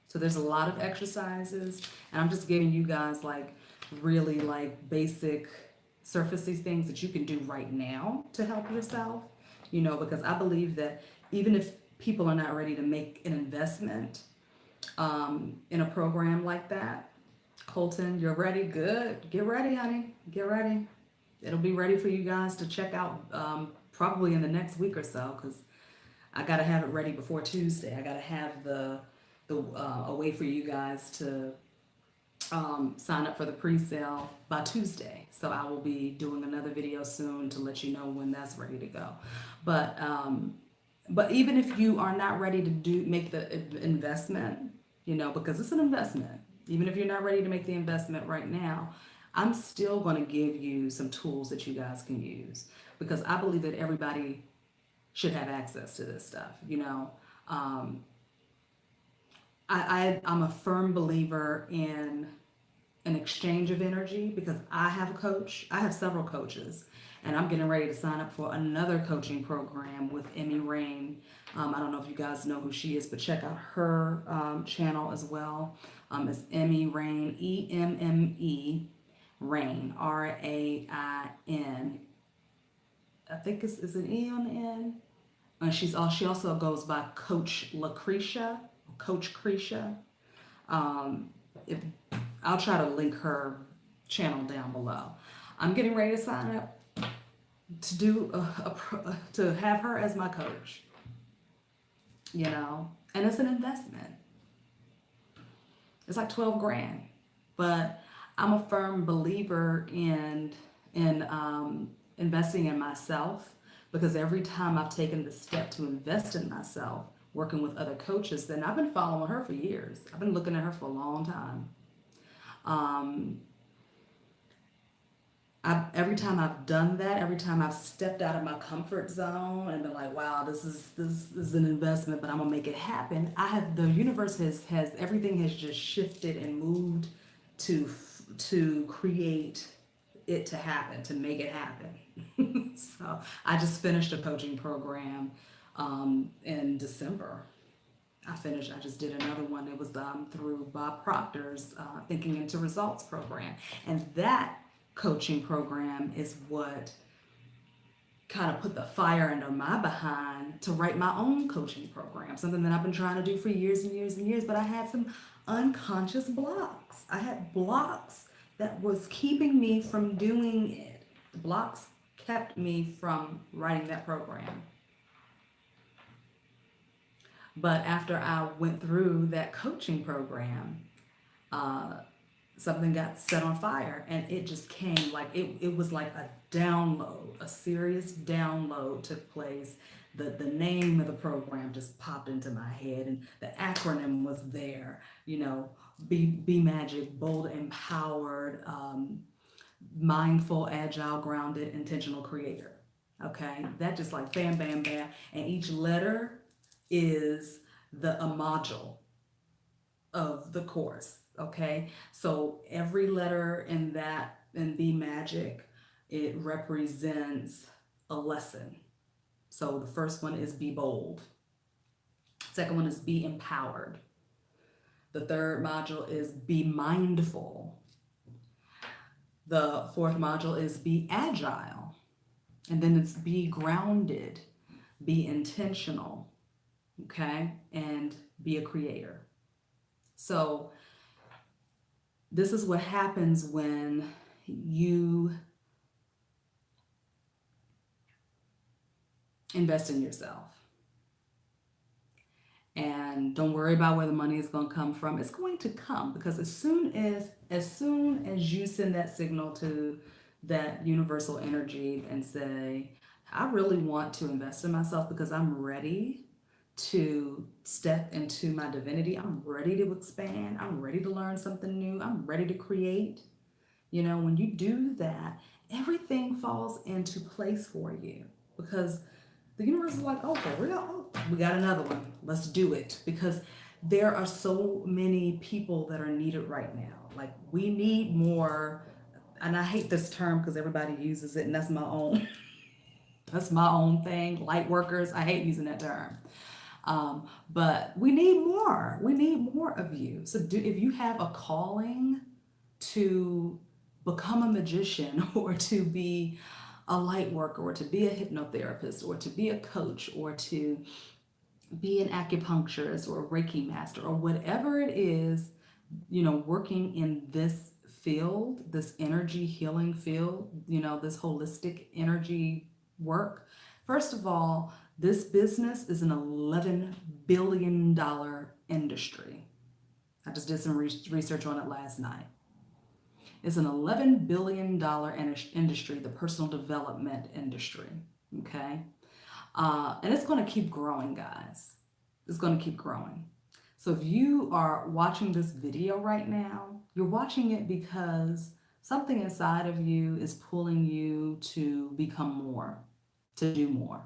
So there's a lot of exercises, and I'm just giving you guys like really like basic surfacey things that you can do right now to help yourself, because I believe that even if people are not ready to make an investment in a program like that, Colton, you're ready? Good. Get ready, honey. Get ready. It'll be ready for you guys to check out probably in the next week or so, because I got to have it ready before Tuesday. I got to have a way for you guys to sign up for the pre-sale by Tuesday. So I will be doing another video soon to let you know when that's ready to go. But even if you are not ready to make the investment, because it's an investment, even if you're not ready to make the investment right now, I'm still going to give you some tools that you guys can use, because I believe that everybody should have access to this stuff, I'm a firm believer in an exchange of energy because I have a coach. I have several coaches, and I'm getting ready to sign up for another coaching program with Emmy Rain. I don't know if you guys know who she is, but check out her channel as well. It's Emmy Rain, EMME Rain, RAIN. I think it's is an E on the end. And she also goes by Coach Lucretia, Coach Cretia. Um, if I'll try to link her channel down below. I'm getting ready to sign up to do to have her as my coach. You know, and it's an investment. It's like 12 grand, but I'm a firm believer in investing in myself because every time I've taken the step to invest in myself, working with other coaches, then I've been following her for years. I've been looking at her for a long time. Um, every time I've done that, every time I've stepped out of my comfort zone and been like, "Wow, this is an investment, but I'm gonna make it happen." The universe has everything has just shifted and moved to create it to happen, to make it happen. So I just finished a coaching program in December. I just did another one. It was through Bob Proctor's Thinking into Results program. And that coaching program is what kind of put the fire under my behind to write my own coaching program, something that I've been trying to do for years and years and years, but I had some unconscious blocks. I had blocks that was keeping me from doing it. The blocks kept me from writing that program. But after I went through that coaching program, uh, something got set on fire and it just came like it was like a download, a serious download took place. The name of the program just popped into my head and the acronym was there, you know, be magic, bold, empowered, mindful, agile, grounded, intentional creator. Okay, that just like bam, bam, bam. And each letter is a module of the course. Okay, so every letter in Be Magic, it represents a lesson. So the first one is be bold. Second one is be empowered. The third module is be mindful. The fourth module is be agile. And then it's be grounded, be intentional, okay, and be a creator. So this is what happens when you invest in yourself. And don't worry about where the money is going to come from. It's going to come because as soon as you send that signal to that universal energy and say, I really want to invest in myself because I'm ready to step into my divinity. I'm ready to expand. I'm ready to learn something new. I'm ready to create. You know, when you do that, everything falls into place for you because the universe is like, oh, for real? Oh, we got another one. Let's do it. Because there are so many people that are needed right now. Like, we need more. And I hate this term because everybody uses it, and that's my own. That's my own thing. Light workers, I hate using that term. But we need more. We need more of you. So if you have a calling to become a magician or to be a light worker or to be a hypnotherapist or to be a coach or to be an acupuncturist or a Reiki master or whatever it is, you know, working in this field, this energy healing field, you know, this holistic energy work. First of all, this business is an $11 billion industry. I just did some research on it last night. It's an $11 billion industry, the personal development industry. Okay. And it's going to keep growing, guys. It's going to keep growing. So if you are watching this video right now, you're watching it because something inside of you is pulling you to become more, to do more.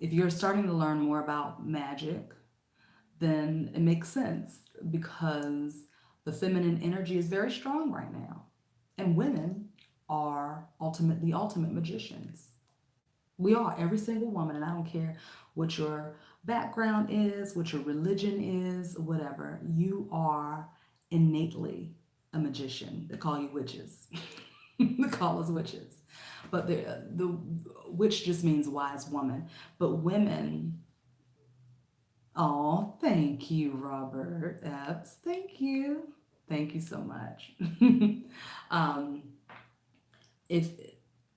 If you're starting to learn more about magic, then it makes sense because the feminine energy is very strong right now. And women are the ultimate magicians. We are, every single woman, and I don't care what your background is, what your religion is, whatever, you are innately a magician. They call you witches. They call us witches. But the witch just means wise woman. But women, oh, thank you, Robert Epps. Thank you. Thank you so much. um, if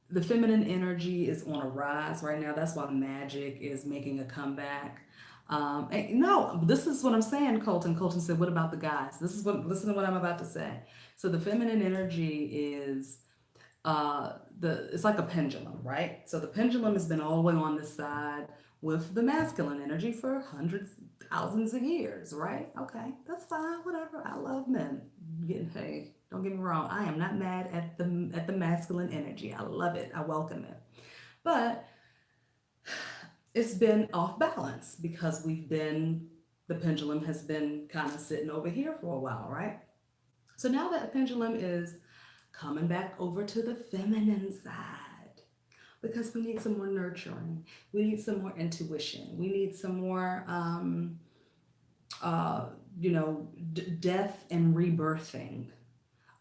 the feminine energy is on a rise right now, that's why magic is making a comeback. No, this is what I'm saying, Colton. Colton said, "What about the guys?" Listen to what I'm about to say. So the feminine energy is it's like a pendulum, right? So the pendulum has been all the way on this side with the masculine energy for hundreds, thousands of years, right? Okay, that's fine, whatever. I love men. Hey, don't get me wrong. I am not mad at the masculine energy. I love it. I welcome it. But it's been off balance because the pendulum has been kind of sitting over here for a while, right? So now that the pendulum is coming back over to the feminine side because we need some more nurturing. We need some more intuition. We need some more, uh, death and rebirthing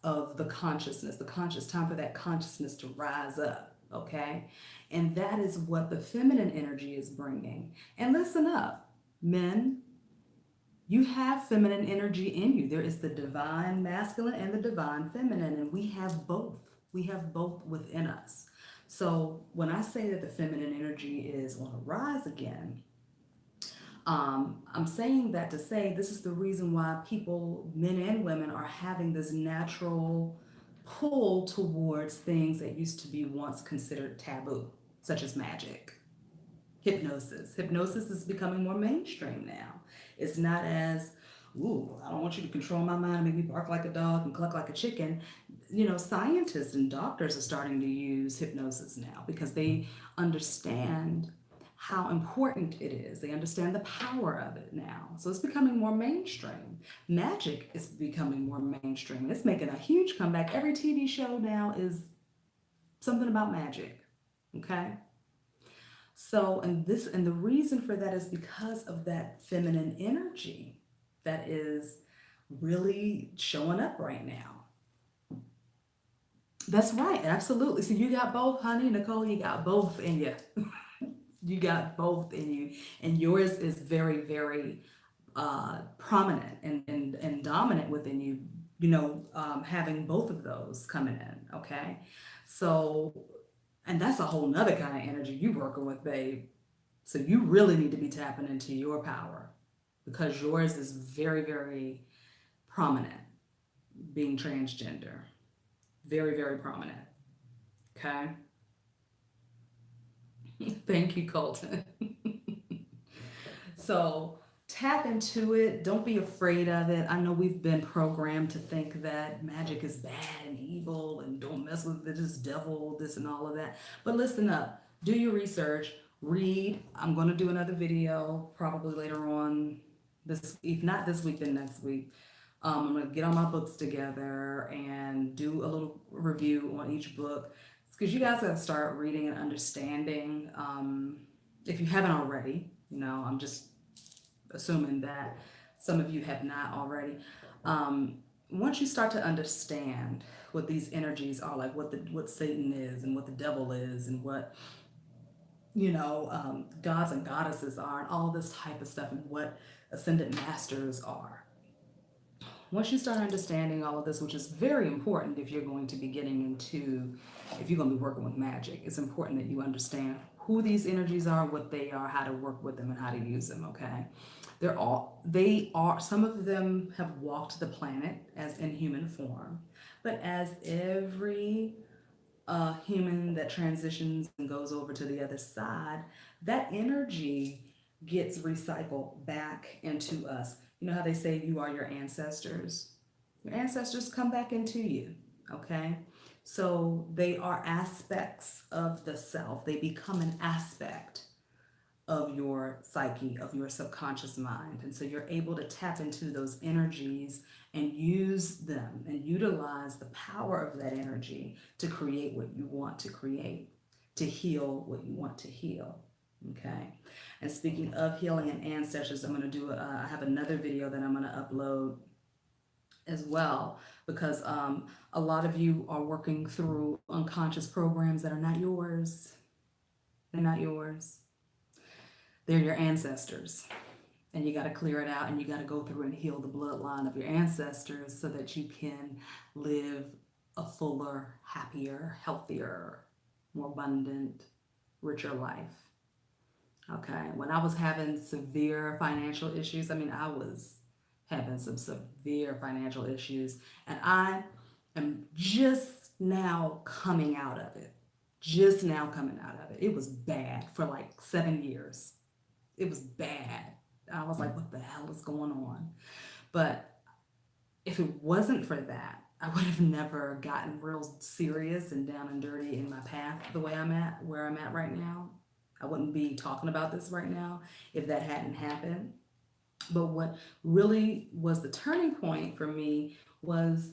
of the consciousness, the conscious time for that consciousness to rise up. Okay. And that is what the feminine energy is bringing. And listen up, men, you have feminine energy in you. There is the divine masculine and the divine feminine, and we have both. We have both within us. So when I say that the feminine energy is on a rise again, I'm saying that to say this is the reason why people, men and women, are having this natural pull towards things that used to be once considered taboo, such as magic. Hypnosis. Hypnosis is becoming more mainstream now. It's not as, ooh, I don't want you to control my mind, make me bark like a dog and cluck like a chicken. Scientists and doctors are starting to use hypnosis now because they understand how important it is. They understand the power of it now. So it's becoming more mainstream. Magic is becoming more mainstream. It's making a huge comeback. Every TV show now is something about magic. Okay? So, and the reason for that is because of that feminine energy that is really showing up right now. That's right, absolutely. So you got both, honey, Nicole, you got both in you. You got both in you. And yours is very, very prominent and dominant within you, having both of those coming in, okay? So, and that's a whole nother kind of energy you working with, babe. So you really need to be tapping into your power because yours is very, very prominent, being transgender. Very, very prominent. Okay. Thank you, Colton. So tap into it. Don't be afraid of it. I know we've been programmed to think that magic is bad and evil and don't mess with it, this devil, this and all of that. But listen up, do your research, read. I'm going to do another video probably later on if not this week, then next week. I'm going to get all my books together and do a little review on each book because you guys got to start reading and understanding. If you haven't already, I'm just assuming that some of you have not already. Once you start to understand what these energies are, like what Satan is and what the devil is and what gods and goddesses are and all this type of stuff and what ascended masters are. Once you start understanding all of this, which is very important if you're going to be if you're going to be working with magic, it's important that you understand who these energies are, what they are, how to work with them, and how to use them, okay? Some of them have walked the planet as in human form, but as every human that transitions and goes over to the other side, that energy gets recycled back into us. You know how they say you are your ancestors? Your ancestors come back into you, okay? So they are aspects of the self. They become an aspect of your psyche, of your subconscious mind. And so you're able to tap into those energies and use them and utilize the power of that energy to create what you want to create, to heal what you want to heal. Okay. And speaking of healing and ancestors, I'm going to do, I have another video that I'm going to upload as well, because a lot of you are working through unconscious programs that are not yours. They're not yours. They're your ancestors. And you got to clear it out, and you got to go through and heal the bloodline of your ancestors so that you can live a fuller, happier, healthier, more abundant, richer life. Okay. When I was having severe financial issues, I mean, I was having some severe financial issues, and I am just now coming out of it. Just now coming out of it. It was bad for like 7 years. It was bad. I was like, what the hell is going on? But if it wasn't for that, I would have never gotten real serious and down and dirty in my path the way I'm at, where I'm at right now. I wouldn't be talking about this right now if that hadn't happened. But what really was the turning point for me was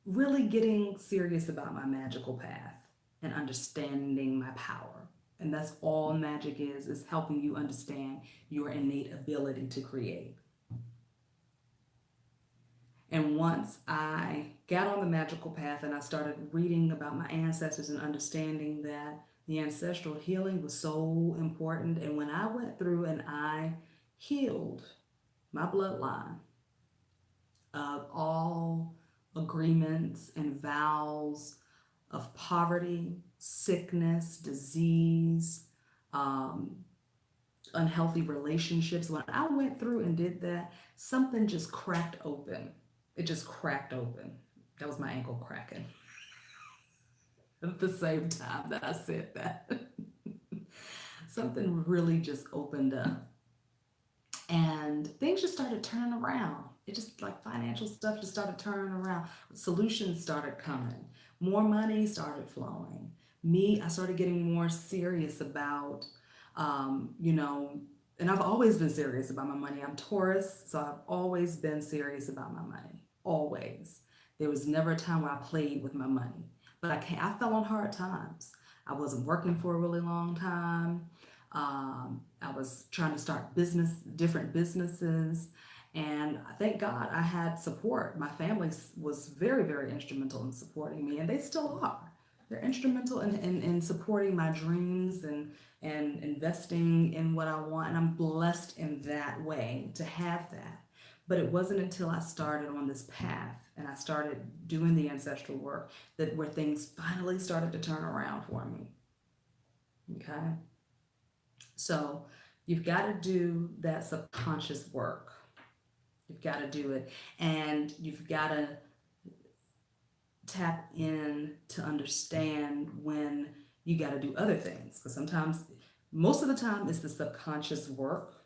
really getting serious about my magical path and understanding my power. And that's all magic is helping you understand your innate ability to create. And once I got on the magical path and I started reading about my ancestors and understanding that the ancestral healing was so important, and when I went through and I healed my bloodline of all agreements and vows of poverty, sickness, disease, um, unhealthy relationships. When I went through and did that, something just cracked open. It just cracked open. That was my ankle cracking at the same time that I said that. Something really just opened up. And things just started turning around. It just like financial stuff just started turning around. Solutions started coming. More money started flowing. I started getting more serious about, you know, and I've always been serious about my money. I'm Taurus, so I've always been serious about my money. Always. There was never a time where I played with my money. But I fell on hard times. I wasn't working for a really long time. I was trying to start different businesses, and thank God I had support. My family was very, very instrumental in supporting me, and they still are. They're instrumental in supporting my dreams and investing in what I want, and I'm blessed in that way to have that. But it wasn't until I started on this path and I started doing the ancestral work that where things finally started to turn around for me. Okay. So you've got to do that subconscious work. You've got to do it. And you've got to tap in to understand when you got to do other things. Because sometimes, most of the time, it's the subconscious work.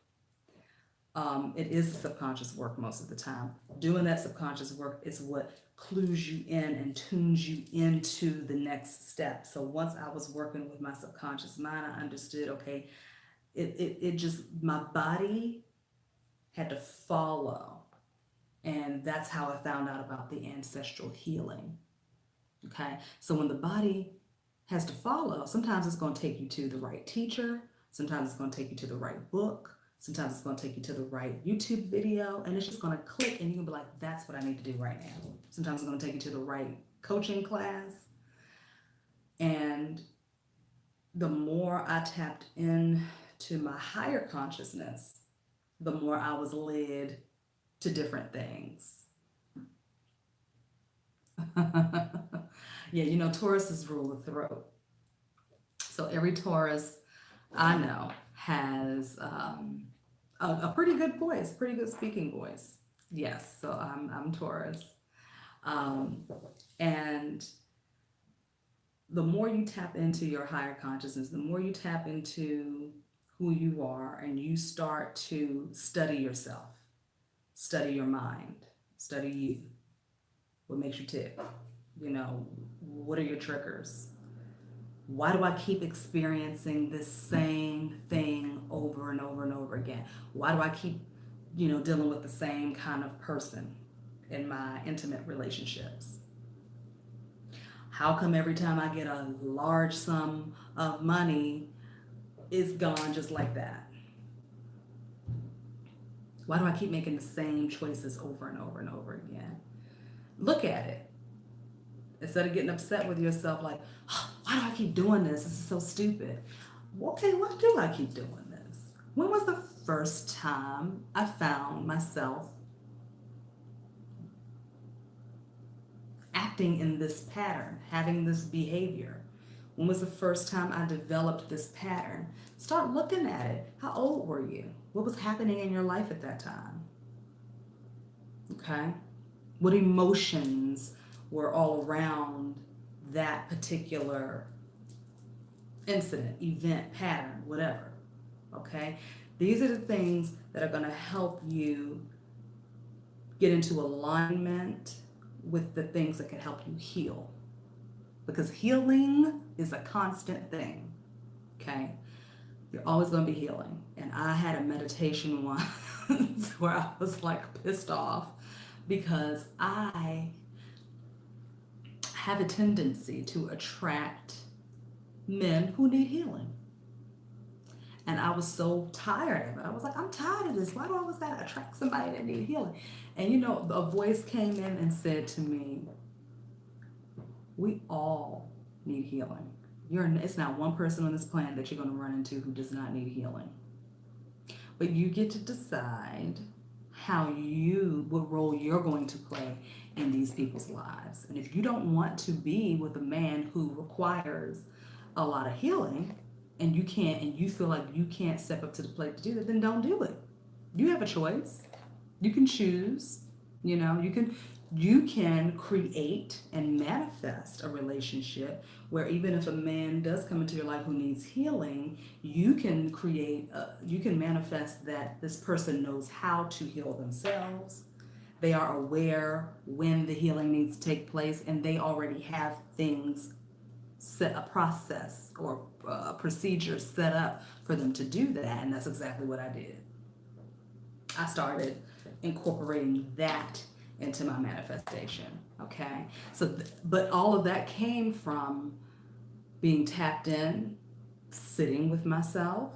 It is the subconscious work most of the time. Doing that subconscious work is what clues you in and tunes you into the next step. So once I was working with my subconscious mind, I understood, okay, it just, my body had to follow. And that's how I found out about the ancestral healing. Okay. So when the body has to follow, sometimes it's going to take you to the right teacher. Sometimes it's going to take you to the right book. Sometimes it's going to take you to the right YouTube video, and it's just going to click and you're going to be like, that's what I need to do right now. Sometimes it's going to take you to the right coaching class. And the more I tapped into my higher consciousness, the more I was led to different things. Yeah, you know, Tauruses rule the throat. So every Taurus I know has a pretty good voice, pretty good speaking voice. Yes, so I'm Taurus. Um, and the more you tap into your higher consciousness, the more you tap into who you are and you start to study yourself, study your mind, study you, what makes you tick, you know, what are your triggers? Why do I keep experiencing this same thing over and over and over again? Why do I keep, dealing with the same kind of person in my intimate relationships? How come every time I get a large sum of money, it's gone just like that? Why do I keep making the same choices over and over and over again? Look at it. Instead of getting upset with yourself, like, "Oh, why do I keep doing this? This is so stupid." Okay, why do I keep doing this? When was the first time I found myself acting in this pattern, having this behavior? When was the first time I developed this pattern? Start looking at it. How old were you? What was happening in your life at that time? Okay? What emotions were all around that particular incident, event, pattern, whatever? Okay? These are the things that are going to help you get into alignment with the things that can help you heal. Because healing is a constant thing. Okay? You're always going to be healing. And I had a meditation once where I was like pissed off because I have a tendency to attract men who need healing. And I was so tired of it. I was like, I'm tired of this. Why do I always gotta attract somebody that need healing? And a voice came in and said to me, we all need healing. It's not one person on this planet that you're gonna run into who does not need healing. But you get to decide what role you're going to play in these people's lives. And if you don't want to be with a man who requires a lot of healing, and you feel like you can't step up to the plate to do that, then don't do it. You have a choice. You can choose. You can create and manifest a relationship where even if a man does come into your life who needs healing, you can manifest that this person knows how to heal themselves. They are aware when the healing needs to take place, and they already have things set, a process or a procedure set up for them to do that. And that's exactly what I did. I started incorporating that into my manifestation. Okay. But all of that came from being tapped in, sitting with myself,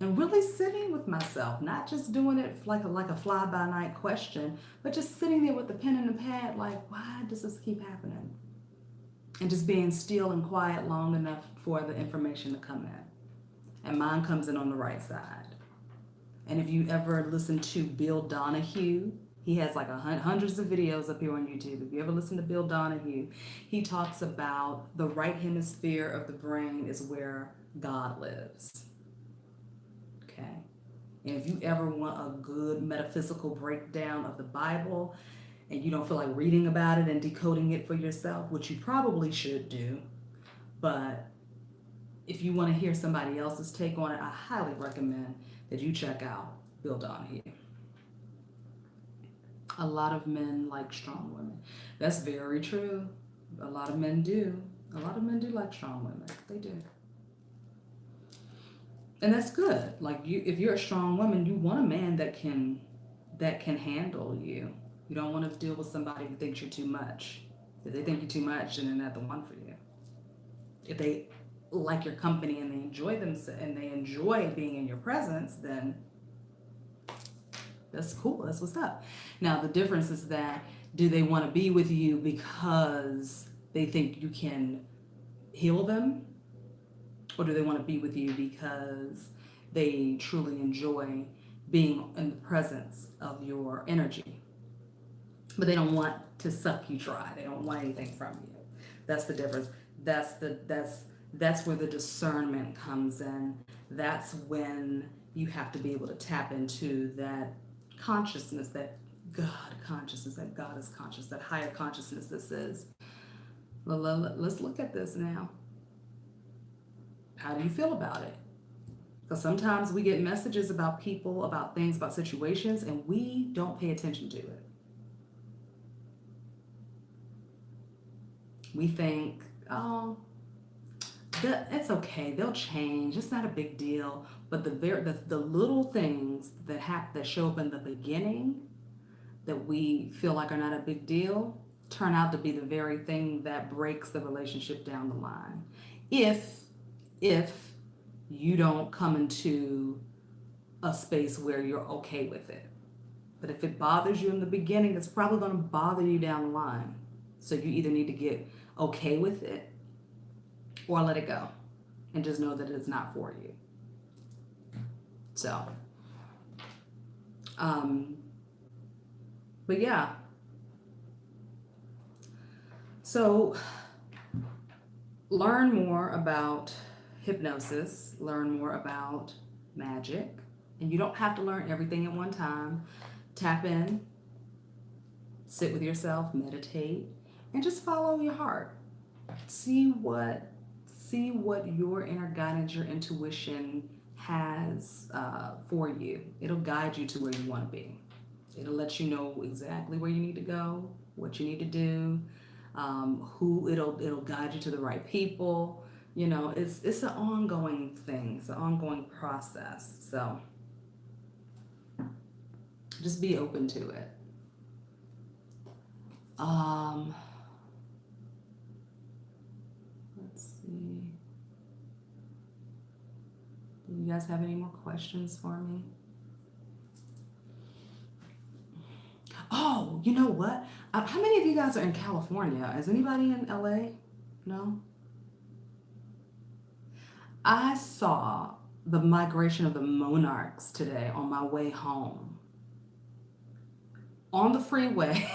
and really sitting with myself, not just doing it like a fly by night question, but just sitting there with the pen and the pad, like, why does this keep happening? And just being still and quiet long enough for the information to come in. And mine comes in on the right side. And if you ever listen to Bill Donahue, he has like hundreds of videos up here on YouTube. If you ever listen to Bill Donahue, he talks about the right hemisphere of the brain is where God lives. Okay. And if you ever want a good metaphysical breakdown of the Bible, and you don't feel like reading about it and decoding it for yourself, which you probably should do, but if you want to hear somebody else's take on it, I highly recommend that you check out Bill Donahue. A lot of men like strong women. That's very true. A lot of men do. A lot of men do like strong women. They do. And that's good. Like if you're a strong woman, you want a man that can handle you. You don't want to deal with somebody who thinks you're too much. If they think you're too much, then they're not the one for you. If they like your company and they enjoy being in your presence, then that's cool. That's what's up. Now the difference is that, do they want to be with you because they think you can heal them, or do they want to be with you because they truly enjoy being in the presence of your energy? But they don't want to suck you dry. They don't want anything from you. That's the difference. That's where the discernment comes in. That's when you have to be able to tap into that consciousness, that God consciousness, that God is conscious, that higher consciousness this is. Let's look at this now. How do you feel about it? Because sometimes we get messages about people, about things, about situations, and we don't pay attention to it. We think, oh, it's okay. They'll change. It's not a big deal. But the little things that show up in the beginning that we feel like are not a big deal turn out to be the very thing that breaks the relationship down the line. If if you don't come into a space where you're okay with it. But if it bothers you in the beginning, it's probably going to bother you down the line. So you either need to get okay with it or let it go and just know that it's not for you. So, um, but yeah. So learn more about hypnosis, learn more about magic, and you don't have to learn everything at one time. Tap in, sit with yourself, meditate, and just follow your heart. See what your inner guidance, your intuition has for you. It'll guide you to where you want to be. It'll let you know exactly where you need to go, what you need to do, who it'll guide you to the right people. You know, it's an ongoing thing. It's an ongoing process. So just be open to it. Um, let's see. Do you guys have any more questions for me? Oh, you know what? How many of you guys are in California? Is anybody in LA? No? I saw the migration of the monarchs today on my way home. On the freeway,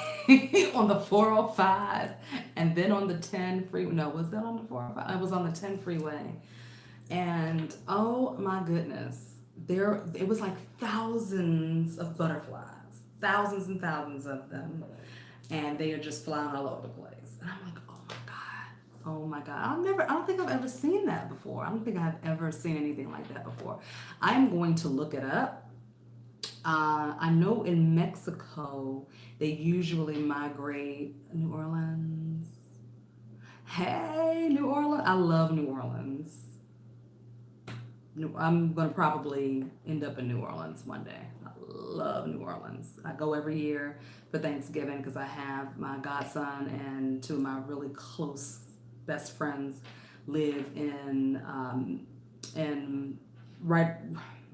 on the 405, and then on the 10 freeway. No, was that on the 405? I was on the 10 freeway. And oh my goodness, it was like thousands of butterflies, thousands and thousands of them. And they are just flying all over the place. And I'm like, oh my God, oh my God. I don't think I've ever seen that before. I don't think I've ever seen anything like that before. I'm going to look it up. I know in Mexico, they usually migrate. New Orleans. Hey, New Orleans. I love New Orleans. I'm going to probably end up in New Orleans one day. I love New Orleans. I go every year for Thanksgiving because I have my godson and two of my really close best friends live in right,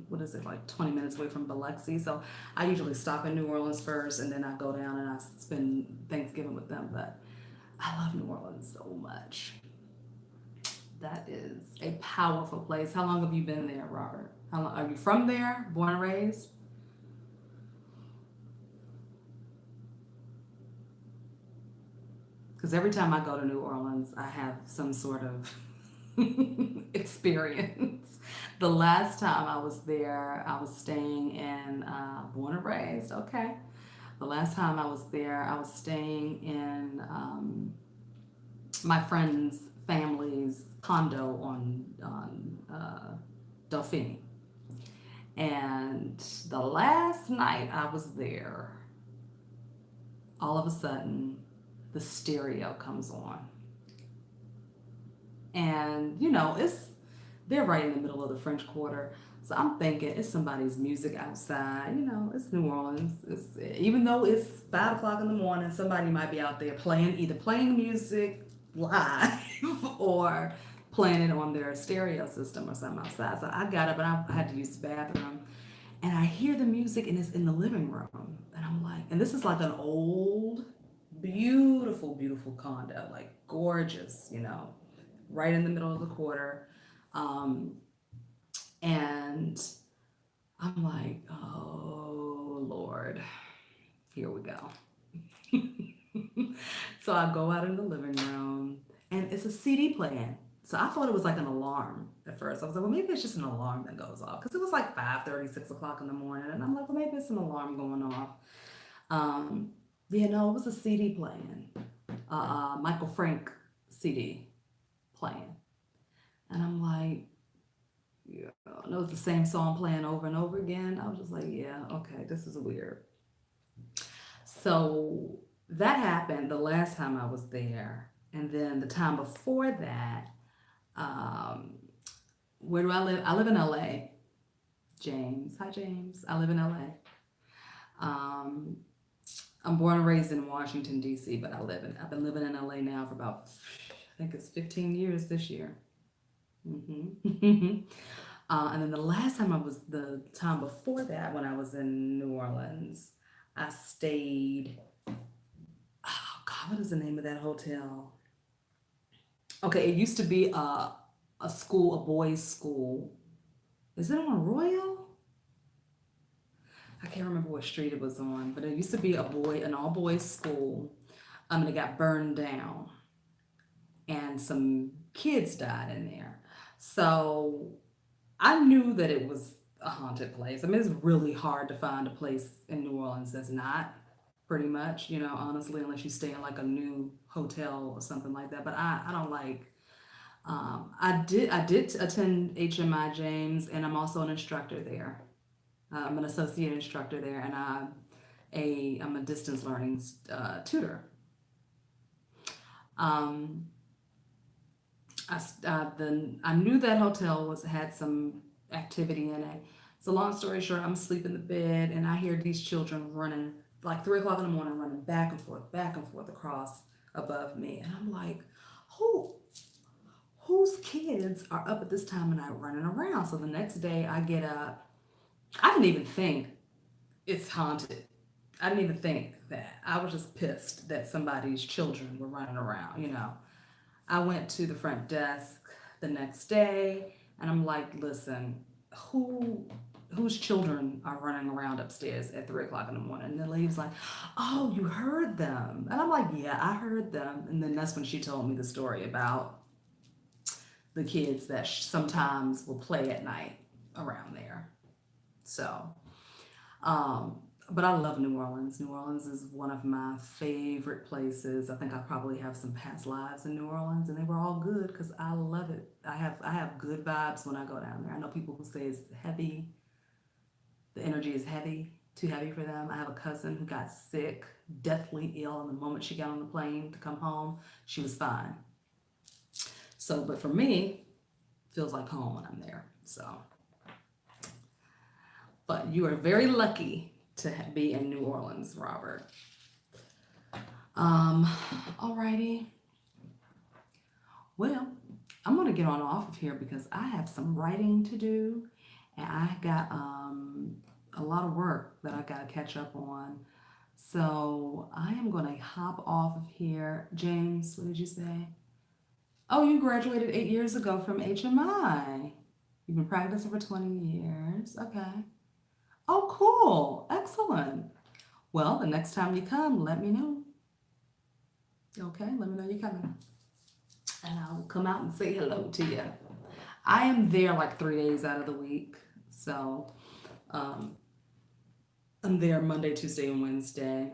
what is it, like 20 minutes away from Biloxi. So I usually stop in New Orleans first and then I go down and I spend Thanksgiving with them. But I love New Orleans so much. That is a powerful place. How long have you been there, Robert? How long, are you from there, born and raised? Because every time I go to New Orleans, I have some sort of experience. The last time I was there, I was staying in, born and raised, okay. The last time I was there, I was staying in my friend's family's condo on Dauphine. And the last night I was there, all of a sudden the stereo comes on. And you know, they're right in the middle of the French Quarter. So I'm thinking it's somebody's music outside. You know, it's New Orleans. Even though it's 5 o'clock in the morning, somebody might be out there either playing music live or playing it on their stereo system or something outside. So I got up and I had to use the bathroom. And I hear the music and it's in the living room. And I'm like, and this is like an old, beautiful, beautiful condo, like gorgeous, you know, right in the middle of the quarter. Um, and I'm like, oh Lord, here we go. So I go out in the living room and it's a CD playing. So I thought it was like an alarm at first. I was like, well, maybe it's just an alarm that goes off. Because it was like 5:30, 6 o'clock in the morning. And I'm like, well, maybe it's an alarm going off. Yeah, no, it was a CD playing. Michael Frank CD playing. And I'm like, yeah, and it was the same song playing over and over again. I was just like, yeah, okay, this is weird. So that happened the last time I was there. And then the time before that, Um, where do I live? I live in LA. James. Hi, James. I live in LA. I'm born and raised in Washington, D.C., but I've been living in LA now for about, I think it's 15 years this year. And then the time before that, when I was in New Orleans, I stayed, oh God, what is the name of that hotel? Okay, it used to be a school, a boys' school. Is it on Royal? I can't remember what street it was on, but it used to be an all boys school. And it got burned down, and some kids died in there. So I knew that it was a haunted place. I mean, it's really hard to find a place in New Orleans that's not, pretty much, honestly, unless you stay in like a new hotel or something like that. But I don't like. I did attend HMI James, and I'm also an instructor there. I'm an associate instructor there, and I'm a distance learning tutor. Um, I knew that hotel had some activity in it. So long story short, I'm asleep in the bed, and I hear these children running like 3 o'clock in the morning, running back and forth across above me, and I'm like, who whose kids are up at this time of night running around? So the next day I get up. I didn't even think it's haunted. I didn't even think that. I was just pissed that somebody's children were running around. I went to the front desk the next day, and I'm like, listen, who whose children are running around upstairs at 3 o'clock in the morning? And the lady was like, oh, you heard them. And I'm like, yeah, I heard them. And then that's when she told me the story about the kids that sometimes will play at night around there. So, um, but I love New Orleans. New Orleans is one of my favorite places. I think I probably have some past lives in New Orleans, and they were all good because I love it. I have good vibes when I go down there. I know people who say it's heavy. The energy is heavy, too heavy for them. I have a cousin who got sick, deathly ill, and the moment she got on the plane to come home, she was fine. So, but for me, it feels like home when I'm there. So, but you are very lucky to be in New Orleans, Robert. Um, Alrighty. Well, I'm gonna get on off of here because I have some writing to do, and I got a lot of work that I gotta catch up on. So I am gonna hop off of here. James, what did you say? Oh, you graduated 8 years ago from HMI. You've been practicing for 20 years. Okay. Oh, cool. Excellent. Well, the next time you come, let me know. Okay, let me know you're coming. And I'll come out and say hello to you. I am there like 3 days out of the week. So um, I'm there Monday, Tuesday, and Wednesday.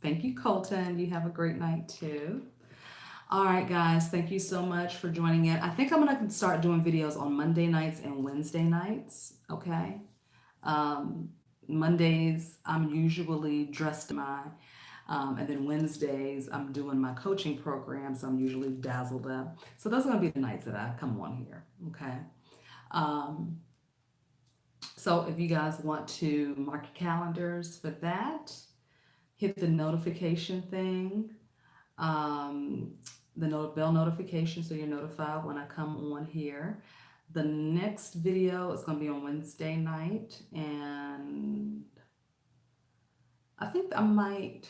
Thank you, Colton. You have a great night too. All right, guys, thank you so much for joining in. I think I'm going to start doing videos on Monday nights and Wednesday nights. Okay. Um, Mondays, I'm usually dressed in and then Wednesdays, I'm doing my coaching program, so I'm usually dazzled up. So those are going to be the nights that I come on here. Okay. Um, so if you guys want to mark your calendars for that, hit the notification thing, um, the bell notification so you're notified when I come on here. The next video is going to be on Wednesday night, and I think I might.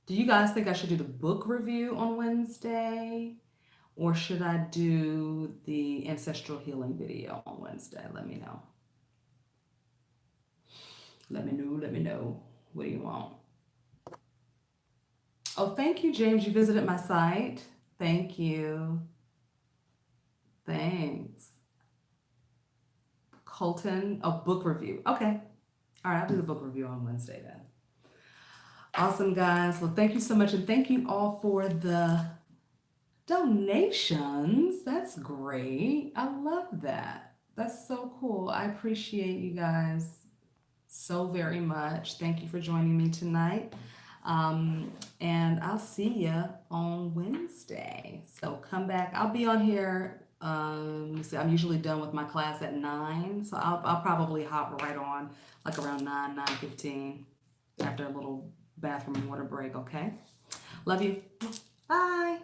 Do you guys think I should do the book review on Wednesday, or should I do the ancestral healing video on Wednesday? Let me know. Let me know. Let me know. What do you want? Oh, thank you, James. You visited my site. Thank you. Thanks. Colton, oh, book review. Okay. All right, I'll do the book review on Wednesday then. Awesome, guys. Well, thank you so much. And thank you all for the donations. That's great. I love that. That's so cool. I appreciate you guys so very much. Thank you for joining me tonight. And I'll see you on Wednesday. So come back. I'll be on here. Let's see, I'm usually done with my class at 9. So I'll probably hop right on like around 9:15 after a little bathroom and water break. Okay. Love you. Bye.